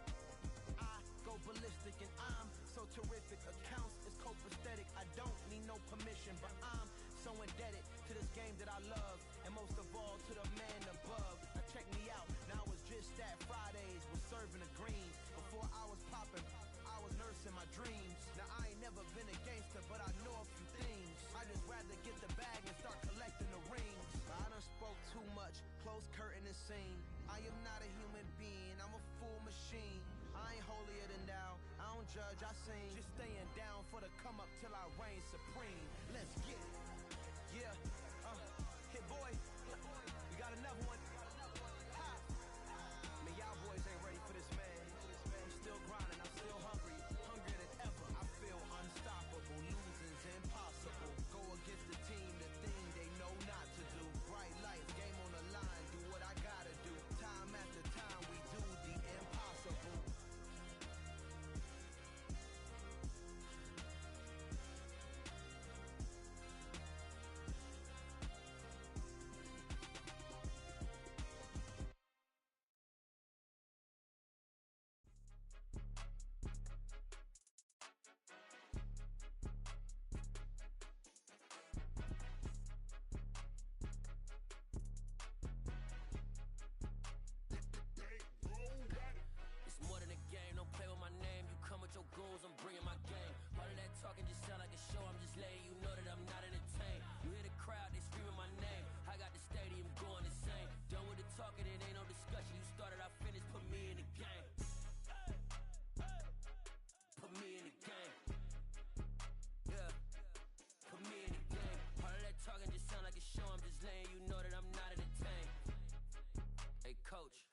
I go ballistic, and I'm so terrific. Accounts is copacetic. I don't need no permission, but I'm so indebted to this game that I love, and most of all to the man above. Now check me out. Now I was just at Fridays, was serving the greens. Before I was popping, I was nursing my dreams. Now I ain't never been a gangster, but I know a few things. I just rather get the bag and start collecting the rings. I done spoke too much, close curtain and scene. I am not a human being, I'm a full machine. I ain't holier than thou, I don't judge, I sing. Just staying down for the come up till I reign supreme. Let's get it. Yeah, hit boy, we got another one. Ha. Man, y'all boys ain't ready for this, man. I'm still grinding, I'm still hungry, hungrier than ever. I feel unstoppable, losing's impossible. Go against the team, the thing they know not to do. Bright lights, game on the line, do what I gotta do. Time after time, we do the impossible. Goals, I'm bringing my game. All of that talking just sound like a show. I'm just letting you know that I'm not entertained. You hear the crowd, they screaming my name. I got the stadium going insane. Done with the talking, it ain't no discussion. You started, I finished, put me in the game. Put me in the game. Yeah. Put me in the game. All of that talking just sound like a show. I'm just letting you know that I'm not entertained. Hey, coach.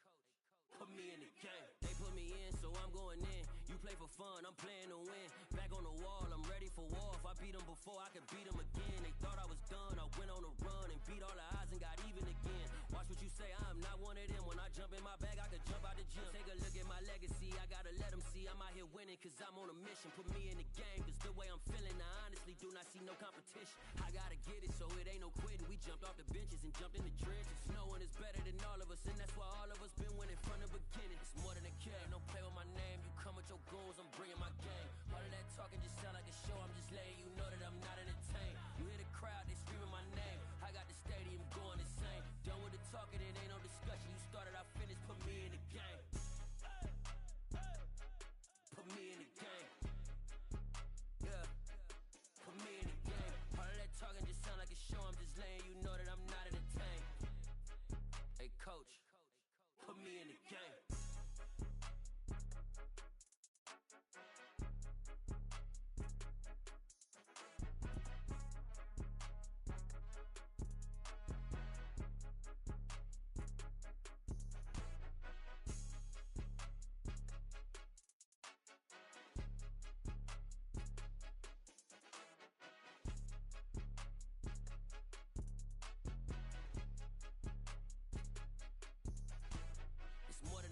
Put me in the game. They put me in, so I'm going in. You play for fun, I'm playing to win. Back on the wall, I'm ready for war. If I beat them before, I could beat them again. They thought I was done, I went on a run and beat all the odds and got even again. Watch what you say, I'm not one of them. When I jump in my bag, I could jump out the gym. Take a look at my legacy, I gotta let them see I'm out here winning, cause I'm on a mission. Put me in the game, cause the way I'm feeling, I honestly do not see no competition. I gotta get it, so it ain't no quitting. We jumped off the benches and jumped in the trenches. No one is better than all of us, and that's why all of us been winning from the beginning. It's more than a care, don't play with my name. You come with your goals, I'm bringing my game. All of that talking just sound like a show. I'm just letting you know that I'm not entertained. You hear the crowd, they screaming my name. I got the stadium going insane. Done with the talking, it ain't no discussion. You started, I finished, put me in the game. Put me in the game. Yeah. Put me in the game. All of that talking just sound like a show. I'm just letting you know that I'm not entertained. Hey, coach. Put me in the game. It's more than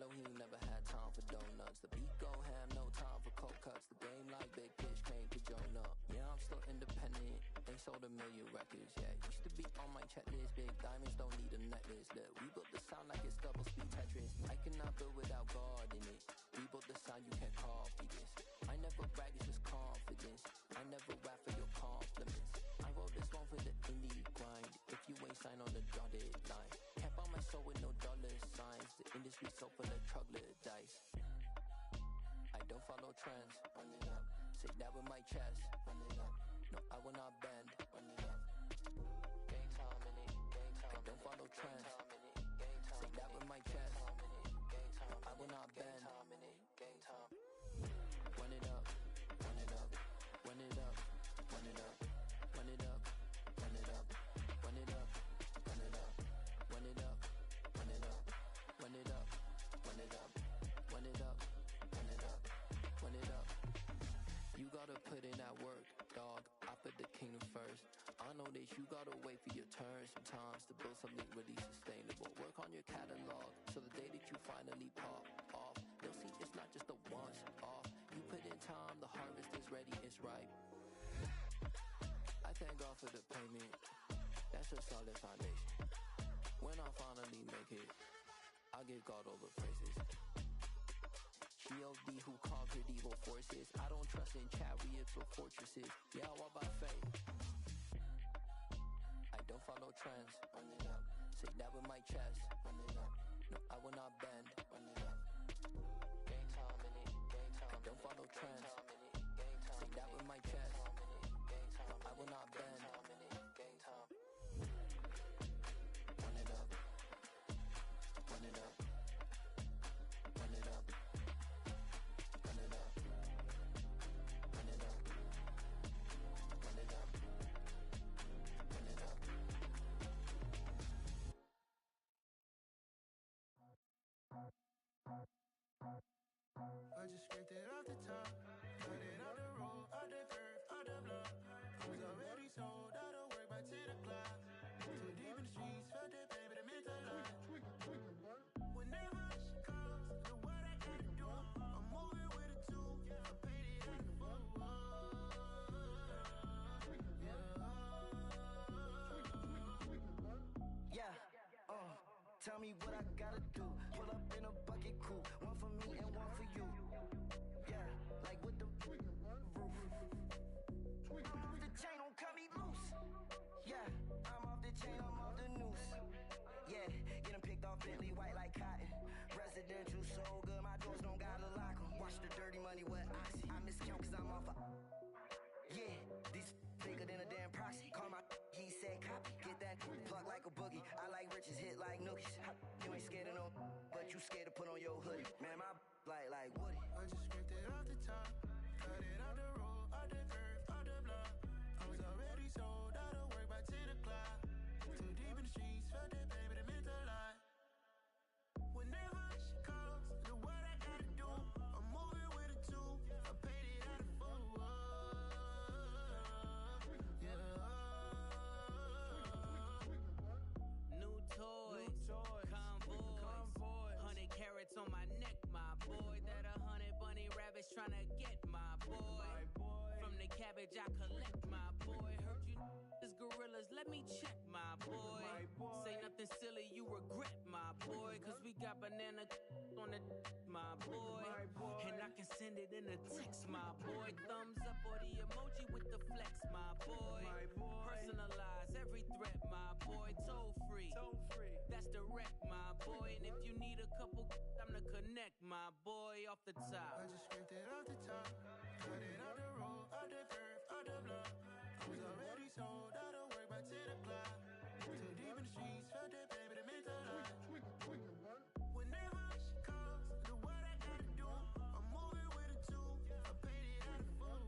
Mellow, he ain't never had time for donuts. The beat go ham, no time for cold cuts. The game like big pitch came to join up. Yeah, I'm still independent, ain't sold a million records yet. Used to be on my checklist, big diamonds don't need a necklace. Look, we built the sound like it's double speed Tetris. I cannot build without God in it. We built the sound, you can't copy this. I never brag, it's just confidence. I never rap for your compliments. I wrote this one for the indie grind. If you ain't signed on the dotted line, can't buy my soul with no dollar signs. The industry so full of troglodytes. I don't follow trends. Run it up. Say that with my chest. Run it up. No, I will not bend. Run it up. Game time in it. Game time. I don't follow trends. Say that with my chest. No, I will not bend. Game time. Run it up. Run it up. Run it up. Run it up. Run it up. Run it up. Run it up. Run it up. Run it up. Run it up. Run it up. Run it up. Run it up. Run it up. Run it up. You gotta put in that work, dog. I put the kingdom first. I know that you gotta wait for your turn sometimes to build something really sustainable. Work on your catalog, so the day that you finally pop off, you'll see it's not just a once off. You put in time, the harvest is ready, it's ripe. I thank God for the payment. That's a solid foundation. When I finally make it, I'll give God all the praises. G.O.D. who conquered evil forces. I don't trust in chariots or fortresses. Yeah, I walk by faith. I don't follow trends. Run it up. Say that with my chest. Run it up. No, I will not bend. Run it up. Game time in it. Game time. I don't follow trends. Say that with my chest. No, I will not bend. Game time. Run it up. Run it up. Run it up. Run it up. Run it up. Run it up. Run it up. I just scraped it off the top, cut it out the road, out the curve, out the block. I was already sold out of work by 10 o'clock. Too deep in the streets, felt that baby, the mental lie. Whenever she calls, do what I gotta do. I'm moving with a two, I paid it out the full. Yeah, tell me what I gotta do. Pull up in a bucket coupe, one for me and one for you. Yeah, like with the roof. I'm off the chain, don't cut me loose. Yeah, I'm off the chain, I'm off the noose. Yeah, getting picked off Bentley, white like cotton. Residential so good, my doors don't gotta lock 'em. Watch the dirty money with oxy. I miscount cause I'm off a... Yeah, these bigger than a damn proxy. Call my he said copy. Get that plug like a boogie. I like riches, hit like nookies. You ain't scared of no, but you scared to put on your hoodie. Man, my like Woody. I just scraped it off the top, cut it out the road, out the curve, out the block. I was already sold out of work by 10 o'clock. Too deep in the streets, felt that baby, the mental lie. Whenever she calls, do what I gotta do. I'm moving with a two, I paid it out of full. New toys, convoys, 100 carats on my neck, my boy. That 100 bunny rabbits tryna get my boy. From the cabbage I collect, my boy. Heard you is gorillas, let me check, my boy. Say nothing silly, you regret, my boy. Cause we got banana on the my boy. And I can send it in a text, my boy. Thumbs up or the emoji with the flex, my boy. Personalize every threat, my boy. Toll free, that's direct, my boy. And if you need a couple, I'm the connect, my boy. Off the top, I just scraped it off the top, cut it out the road, out the curve, out the block. I was already sold out of work by 10 o'clock. Too deep in the streets, felt that baby, the mental lie. Whenever she calls, do what I gotta do. I'm moving with a two, I paid it out of full.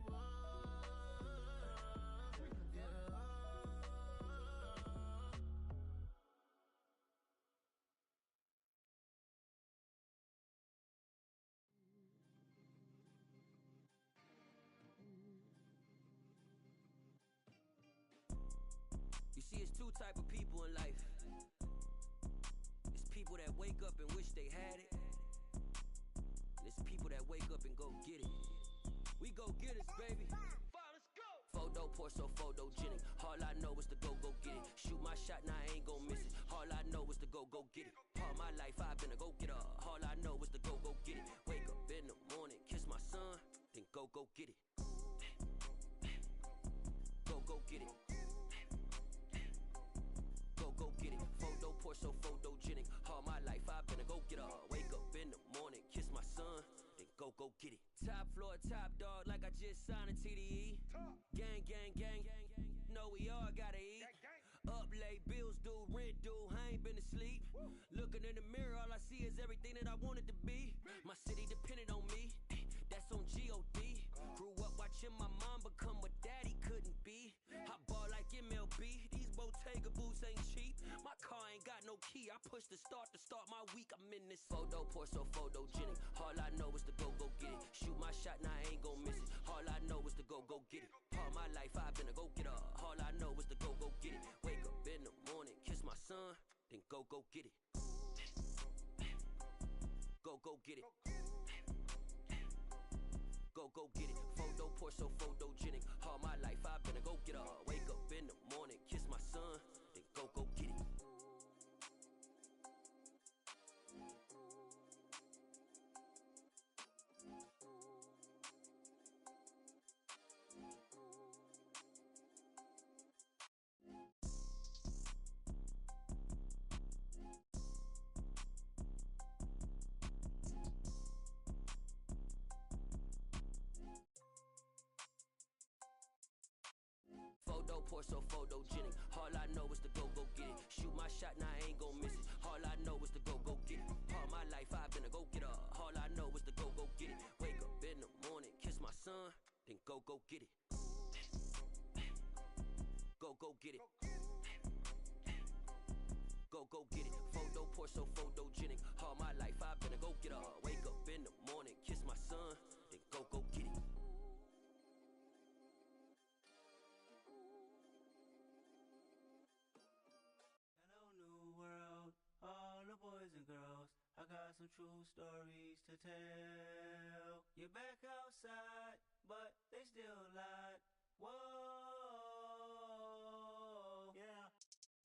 you see, it's two type of people in life. It's people that wake up and wish they had it, It's people that wake up and go get it. We go get it, baby. Let's go. Photo pour so photogenic. All I know is to go get it. Shoot my shot, now I ain't gon' miss it. All I know is to go get it. All my life I've been a go getter. All I know is to go get it. Wake up in the morning, kiss my son, then go get it. Go get it. Go get it. Photo pour so photogenic. All my life I've been a go getter. Wake up in the morning, kiss my son, then go get it. Top floor, top dog, like I just signed a TDE. Gang, gang, gang, know we all gotta eat. Up late, bills due, rent due, I ain't been asleep. Looking in the mirror, all I see is everything that I wanted to be. My city depended on me, that's on G.O.D. Grew up watching my mom become what daddy couldn't be. I ball like MLB, these Bottega boots ain't cheap. My car ain't got no key, I push the start to start my week. I'm in this photo pour so photogenic. All I know is to go get it. Shoot my shot, now I ain't gon' miss it. All I know is to go get it. All my life I've been a go getter. All I know is to go get it. Wake up in the morning, kiss my son, then go get it. Go get it. Go get it. Photo pour so photogenic. All my life I've been a go getter. Wake up in the morning, kiss my son, then go get it. Photo pour so photogenic. All I know is to go get it. Shoot my shot, now I ain't gon' miss it. All I know is to go get it. All my life I've been a go getter. All I know is to go get it. Wake up in the morning, kiss my son, then go get it. Go get it. Go get it. Photo pour so photogenic. All my life I've been a go getter. Wake up in the morning, kiss my son, then go get it. All the boys and girls, I got some true stories to tell. You're back outside, but they still lied. Whoa, yeah.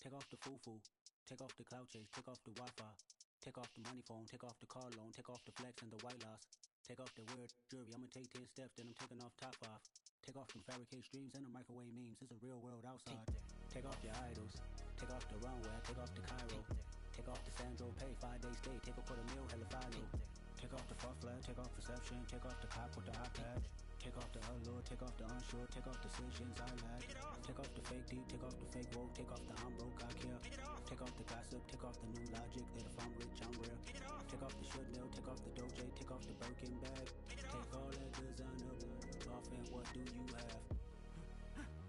Take off the foo-foo, take off the cloud chase, take off the Wi-Fi, take off the money phone, take off the car loan, take off the flex and the white loss, take off the weird jewelry. I'ma take 10 steps, then I'm taking off top 5. Take off them fabricate streams and the microwave memes. It's a real world outside. Take off your idols, take off the runway, take off the Cairo. Take off the Sandro pay, 5-day stay, take off for the meal, hella final. Take off the far flag, take off perception, take off the cop with the iPad. Take off the allure, take off the unsure, take off decisions I lag. Take off the fake deep, take off the fake woke, take off the I'm broke, I care. Take off the gossip, take off the new logic, that if I'm rich, I'm real. Take off the should know, take off the Doge, take off the Birkin bag. Take all that designer off and what do you have?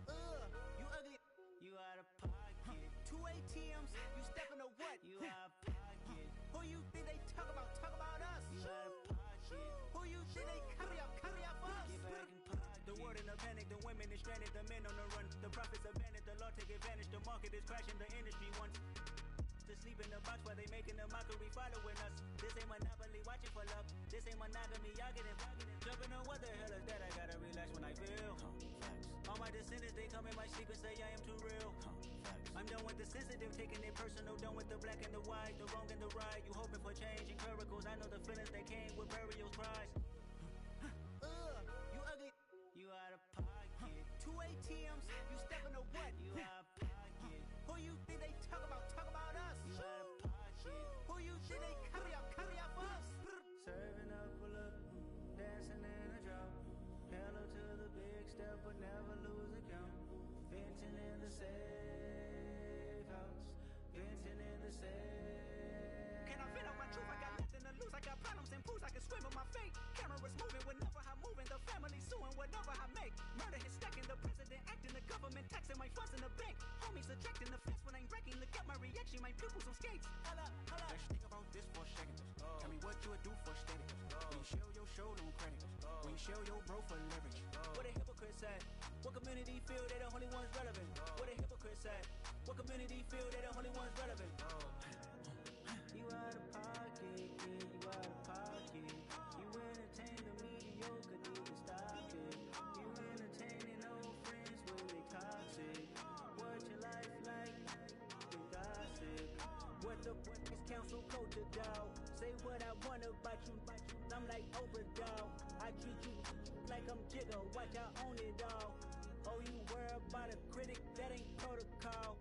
You ugly, you out of pocket. 2 ATMs, you stepping to what? You out of pocket. Who you think they talk about us? You out of pocket. Who you think they carry up for us? Get back in pocket. The world in a panic, the women is stranded, the men on the run. The profits abandoned, the law take advantage, the market is crashing, the industry wants to sleep in the box while they making a mockery following us. This ain't monopoly, watching for love. This ain't monogamy, y'all getting jumping on what the hell is that? I gotta relax when I feel. All my descendants, they come in my sleep and say I am too real. I'm done with the sensitive, taking it personal, done with the black and the white, the wrong and the right. You hoping for change and miracles, I know the feelings that came with burial cries. You ugly, you out of pocket. 2 ATMs, you stepping to what? You out of pocket. Who you think they talk about us? You out of pocket. Who you think they carry up for us? Serving up a look, dancing in a drop. Hella to the big step, but never lose a count. Venting in the safe house, venting in the safe. Can I vent out my truth? I got nothing to lose. I got problems and booze. I can swim with my fate. Cameras moving whenever I'm moving. The family suing whatever I make. Murder is stacking. The president acting. The government taxing my funds in the bank. Homies subtracting the fence when I'm breaking. Look at my reaction. My pupils on skates. Holla, holla. Let's think about this for a second. Tell me what you would do for status. When you show your show on credit. When you show your bro for leverage. What a hypocrite said. What community feel they the only ones relevant? What a hypocrite said. What community feel they the only ones relevant? You out of pocket, yeah, you out of pocket. You in cancel culture, dog. Say what I want about you, I'm like overdog. I treat you like I'm Jigga, watch I own it all. Oh, you worry about a critic, that ain't protocol.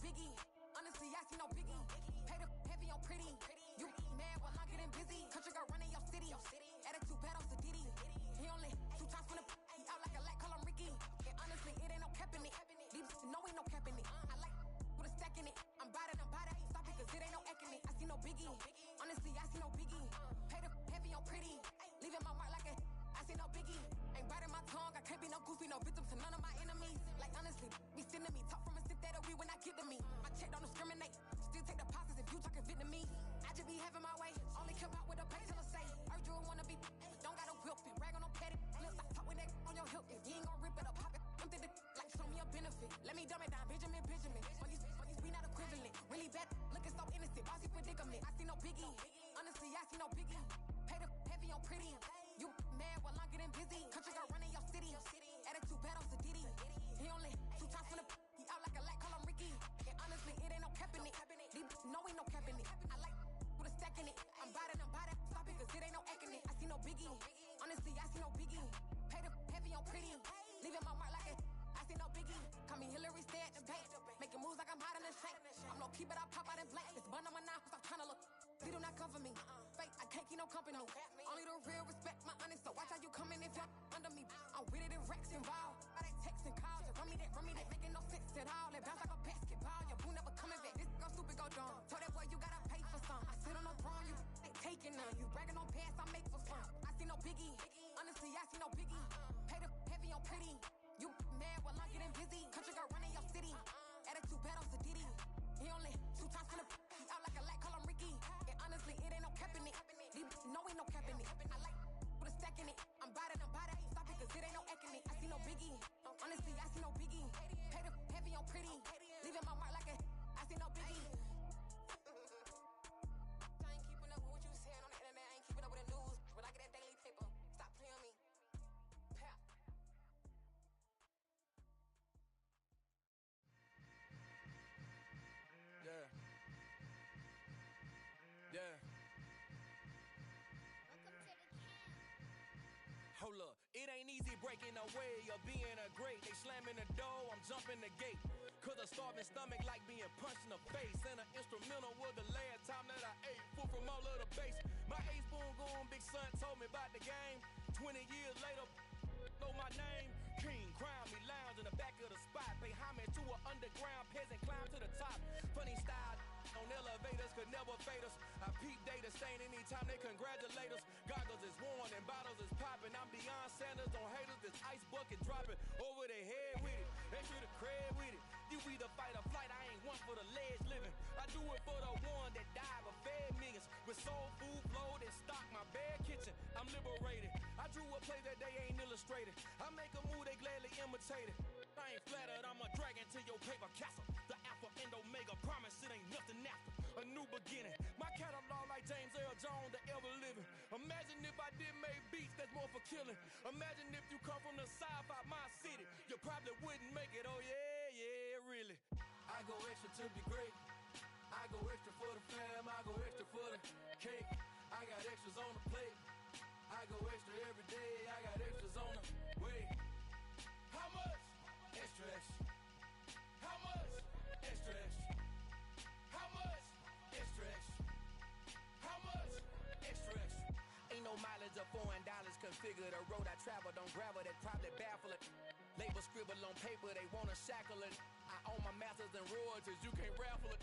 Biggie, honestly, I see no biggie. Pay the heavy on pretty. You mad while I'm getting busy. Country girl running your city. Attitude bad on Sadiddy. He only 2 times from the he out like a light, call him Ricky. And honestly, it ain't no cap in it. These no ain't no cap in it. I like with a stack in it. I'm bad, ain't stop it, cause it ain't no acting it. I see no biggie. Honestly, I see no biggie. Pay the heavy on pretty. Leaving my mark like a I see no biggie. Ain't biting my tongue. I can't be no goofy, no victim to none of my enemies. Like honestly, be sending me talk from a sip that we when I get to me. My check don't discriminate. Still take deposits if you talking Vietnamese. I just be having my way. Only come out with a pay till I say. Urge you wanna be. Don't got no whip and rag on no petty. Flips, I talk with that on your hip. If you ain't gon' rip it up, pop it. Empty the like show me a benefit. Let me dumb it down, Benjamin. Money's we not equivalent. Really bad, looking so innocent. Bossy predicament. I see no biggie. Honestly, I see no biggie. Pay the heavy on pretty. You mad while I'm getting busy. Country girl running your city. Attitude bad on Diddy. He only 2 times from the he out like a lack, call him Ricky. And honestly, it ain't no cap in it. No, ain't no cap in it. I like with a stack in it. I'm bout it. Stop it, cause it ain't no acting it. I see no biggie. Honestly, I see no biggie. Pay the heavy on pretty. Leaving my mark like it. I see no biggie. Call me Hillary, stay at the bank. Making moves like I'm hot in the shank. I'm no keep it, I pop out in blank. This bun on my knife, stop trying to look. They do not come for me. Fake, I can't keep no company. Only the real respect my honest. So watch how you coming if you're under me. I'm with it and Rex involved. I that text and calls. Run me that, making no sense at all. They bounce like a basketball. Your boo never coming back. This go stupid, go dumb. Told that boy you gotta pay for some. I sit on no throne, you ain't taking none. You bragging on past, I make for fun. I see no biggie. Honestly, I see no biggie. Pay the heavy on pretty. You mad while I'm getting busy. Country girl running your city. Attitude bad on Diddy. He only 2 times from the he out like a lack, call him Ricky. And honestly, it ain't no cap in it. No, ain't no cap in it. I like with a stack in it. I'm bout it. Stop it, cause it ain't no acting it. I see no biggie. Honestly, I see no biggie. Pay the heavy on pretty. Leaving my mark like a I see no biggie. I ain't keeping up with what you saying on the internet. I ain't keeping up with the news. But I get that daily paper. Stop playing me. Pap. Yeah. Hold up, it ain't easy breaking away or being a great. They slamming the door, I'm jumping the gate. Cause a starving stomach like being punched in the face. And an instrumental was the last time that I ate. Food from all of the base. My ace boom goon, big son told me about the game. 20 years later, know my name. King, crown me, lounge in the back of the spot. Pay homage to an underground peasant, climb to the top. Funny style on elevators could never fade us. I peep data stain anytime they congratulate us. Goggles is worn and bottles is popping. I'm Deion Sanders on haters, this ice bucket dropping over their head with it. They should have cred with it. You either fight or flight, I ain't one for the ledge living. I do it for the one that died but fed millions. With soul food flowed and stocked my bare kitchen. I'm liberated. I drew a play that they ain't illustrated. I make a move, they gladly imitate it. I ain't flattered, I'm a dragon to your paper castle. The alpha and omega, promise it ain't nothing after. A new beginning. My catalog like James Earl Jones, the ever living. Imagine if I did make beats, that's more for killing. Imagine if you come from the south out my city. You probably wouldn't make it, oh yeah, really. I go extra to be great. I go extra for the fam, I go extra for the cake. I got extras on the plate. I go extra every day, I got extras on the way. How much? Extra, extra. How much? Extra, extra. How much? Extra, extra. How much? Extra, extra. Ain't no mileage of $4 configure the road I travel. Don't gravel, that probably baffle it. Label scribble on paper, they wanna shackle it. I own my masters and royalties, you can't raffle it.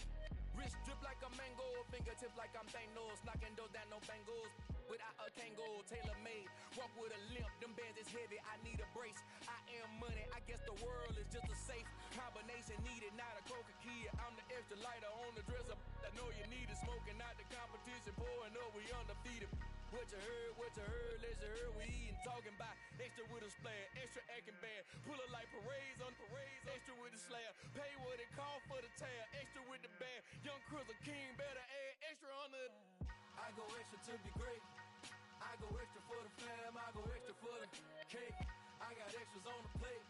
Wrist drip like a mango, fingertips like I'm Thanos. Knocking doors down, no bangles. Without a Kango, tailor-made. Walk with a limp, them bands is heavy, I need a brace. I am money, I guess the world is just a safe combination needed, not a coca key. I'm the extra lighter on the dresser. I know you need it, smoking out the competition, pouring up, we undefeated. What you heard, let's heard, we eating, talking about extra with a splash, extra acting bad, pull it like parades on parades, extra with the slab, pay what it cost for the tab, extra with the band, young Crystal King, better add extra on the. I go extra to be great, I go extra for the fam, I go extra for the cake, I got extras on the plate,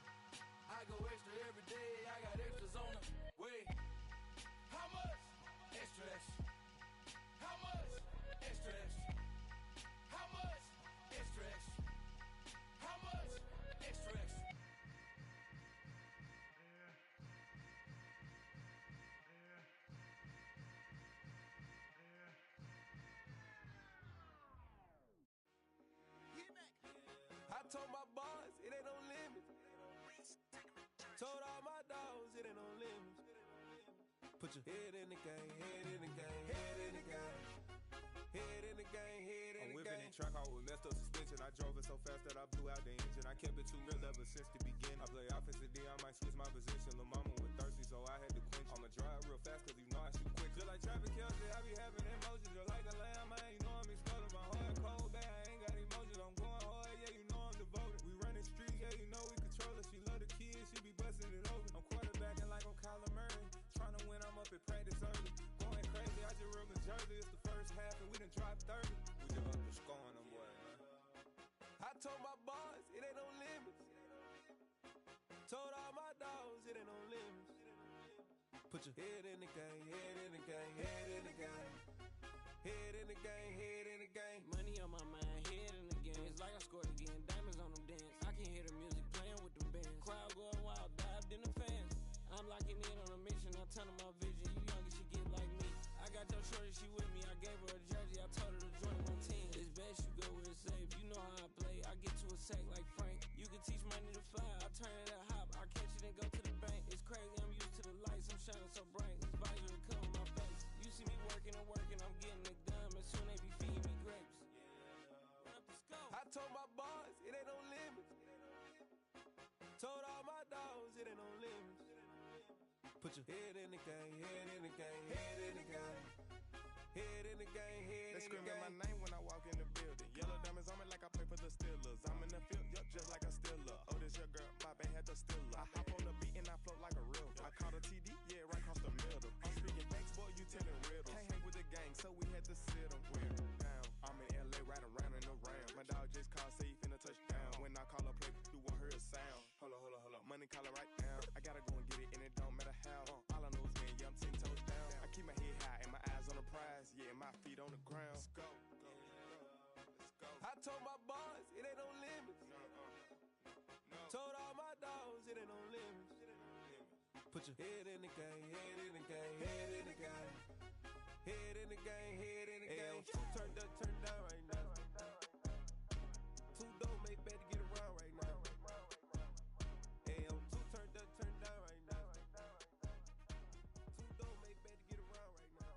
I go extra every day, I got extras on the way. How much? Extra, extra. How much? Extra, extra. How much? Extra, extra. How much? Extra, extra. I told my boss it ain't no limits. Told all my dogs it ain't no limits. Put your head in the game, head in the game, head in the game. Head in the game, head in the game. I'm whipping in track out with messed up suspension. I drove it so fast that I blew out the engine. I kept it too real ever since the beginning. I play offensive D, I might switch my position. Lil' mama was thirsty, so I had to quench. I'ma drive real fast, cause you know I shoot quick. Just like traffic Kelsey, I be having emotions. Just like a lamb, man, you know I'm exploding. My heart cold, bad, I ain't got emotions. I'm going hard, yeah, you know I'm devoted. We running streets, yeah, you know we control it. She love the kids, she be busting it open. I'm quarterbacking like I'm Kyler Murray. Trying to win, I'm up at practice early. Going crazy, I just real Jersey. It's the first half and we done dropped 30. We just up to scoring them, boy, man. I told Put your head in the game, head in the game, head in the game. Head in the game, head in the game. Money on my mind, head in the game. It's like I scored again, diamonds on them dance. I can hear the music playing with them bands. Crowd going wild, dived in the fans. I'm locking in on a mission, I tell them my vision. You young and she get like me. I got your shorty, she with me. I gave her a jersey, I told her to join my team. It's best you go where it's safe. You know how I play. I get to a sack like Frank. You can teach money to fly. I turn it a hop. I catch it and go to the bank. It's crazy, I'm used to the lights. I'm shining so bright. This visor will cover my face. You see me working and working. I'm getting it done. And soon they be feeding me grapes. I told my boys it ain't no limits. Told all my dogs it ain't no limits. Put your head in the game, head in the game, head in the game. Head in the game, head in the game. They screaming my name when I walk in the building. Yellow diamonds on me like I play for the Steelers. I'm in the field, yup, just like a Steeler. Oh, this your girl, my band had the Steeler. I hop on the beat and I float like a river. I caught a TD, yeah, right across the middle. I'm speaking facts, boy, you telling riddles. Can't hang with the gang, so we had to sit them with them down. I'm in LA, right around and around. My dog just called, say he finna touchdown. When I call a play, you won't hear a sound. Hold up, money calling right now. I gotta go and get it, and it don't matter how. All I know is when, yeah, I'm 10 toes down. I keep my head high and my eyes on the prize. Yeah, and my feet on the ground. Let's go. I told my boys it ain't no limits. Told all my dogs it ain't no limits. Put your head in the game, head in the game, head in the game. Head in the game, head in the game. Two turned up, turned down right now. Two don't make better get around right now. Hey, I'm two turned up, turned down right now. Two don't make better get around right now.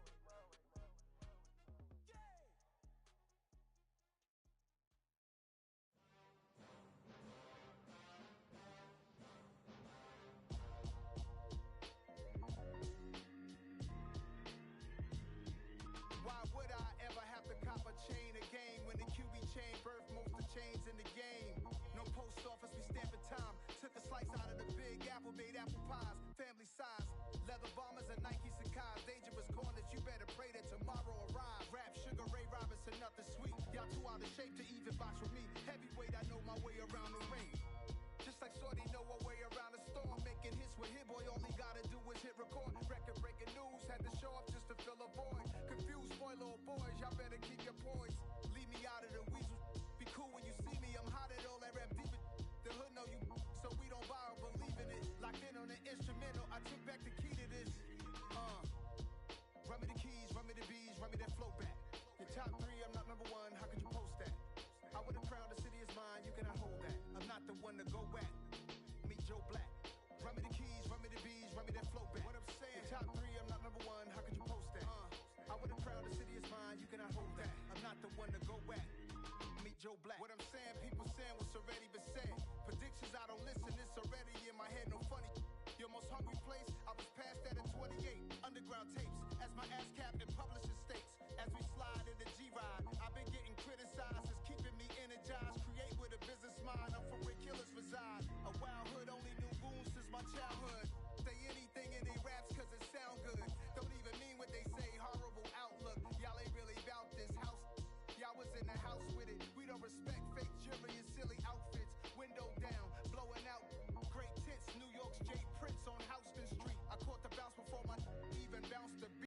Why would I ever have to cop a chain again when the QB chain birthed most of the chains in the game? No post office, we stamping time. Took a slice out of the big apple, made apple pies, family size. Leather bombers and Nike Sacai's. Dangerous corners, you better pray that tomorrow arrives. Rap Sugar Ray Robinson, nothing sweet. Y'all too out of shape to even box with me. Heavyweight, I know my way around the ring. Just like Shorty know her way around the storm. Making hits with Hit Boy, all he gotta do is hit record. Record breaking news, had to show up just to fill a void. Confused, spoiled little boys, y'all better keep your poise. Leave me out of the weasel. Be cool when you see me, I'm hot at all that rap deep. The hood know you, so we don't borrow, believe in it. Locked in on the instrumental, I took back the key to this. Run me the keys, run me the bees, run me that flow back. Your top three, I'm not number one, how could you post that? I would've crowned the city is mine, you cannot hold that. I'm not the one to go at. Meet Joe Black. Run me the keys, run me the bees, run me that flow back. What I'm saying, your top three, I'm not number one, how could you post that? I would've crowned the city is mine, you cannot hold that. I'm not the one to go at. Meet Joe Black. What I'm saying, people saying what's already been said. Predictions, I don't listen, it's already in my head, no funny. Your most hungry place, I was past that at 28. Underground tapes, as my ass cap and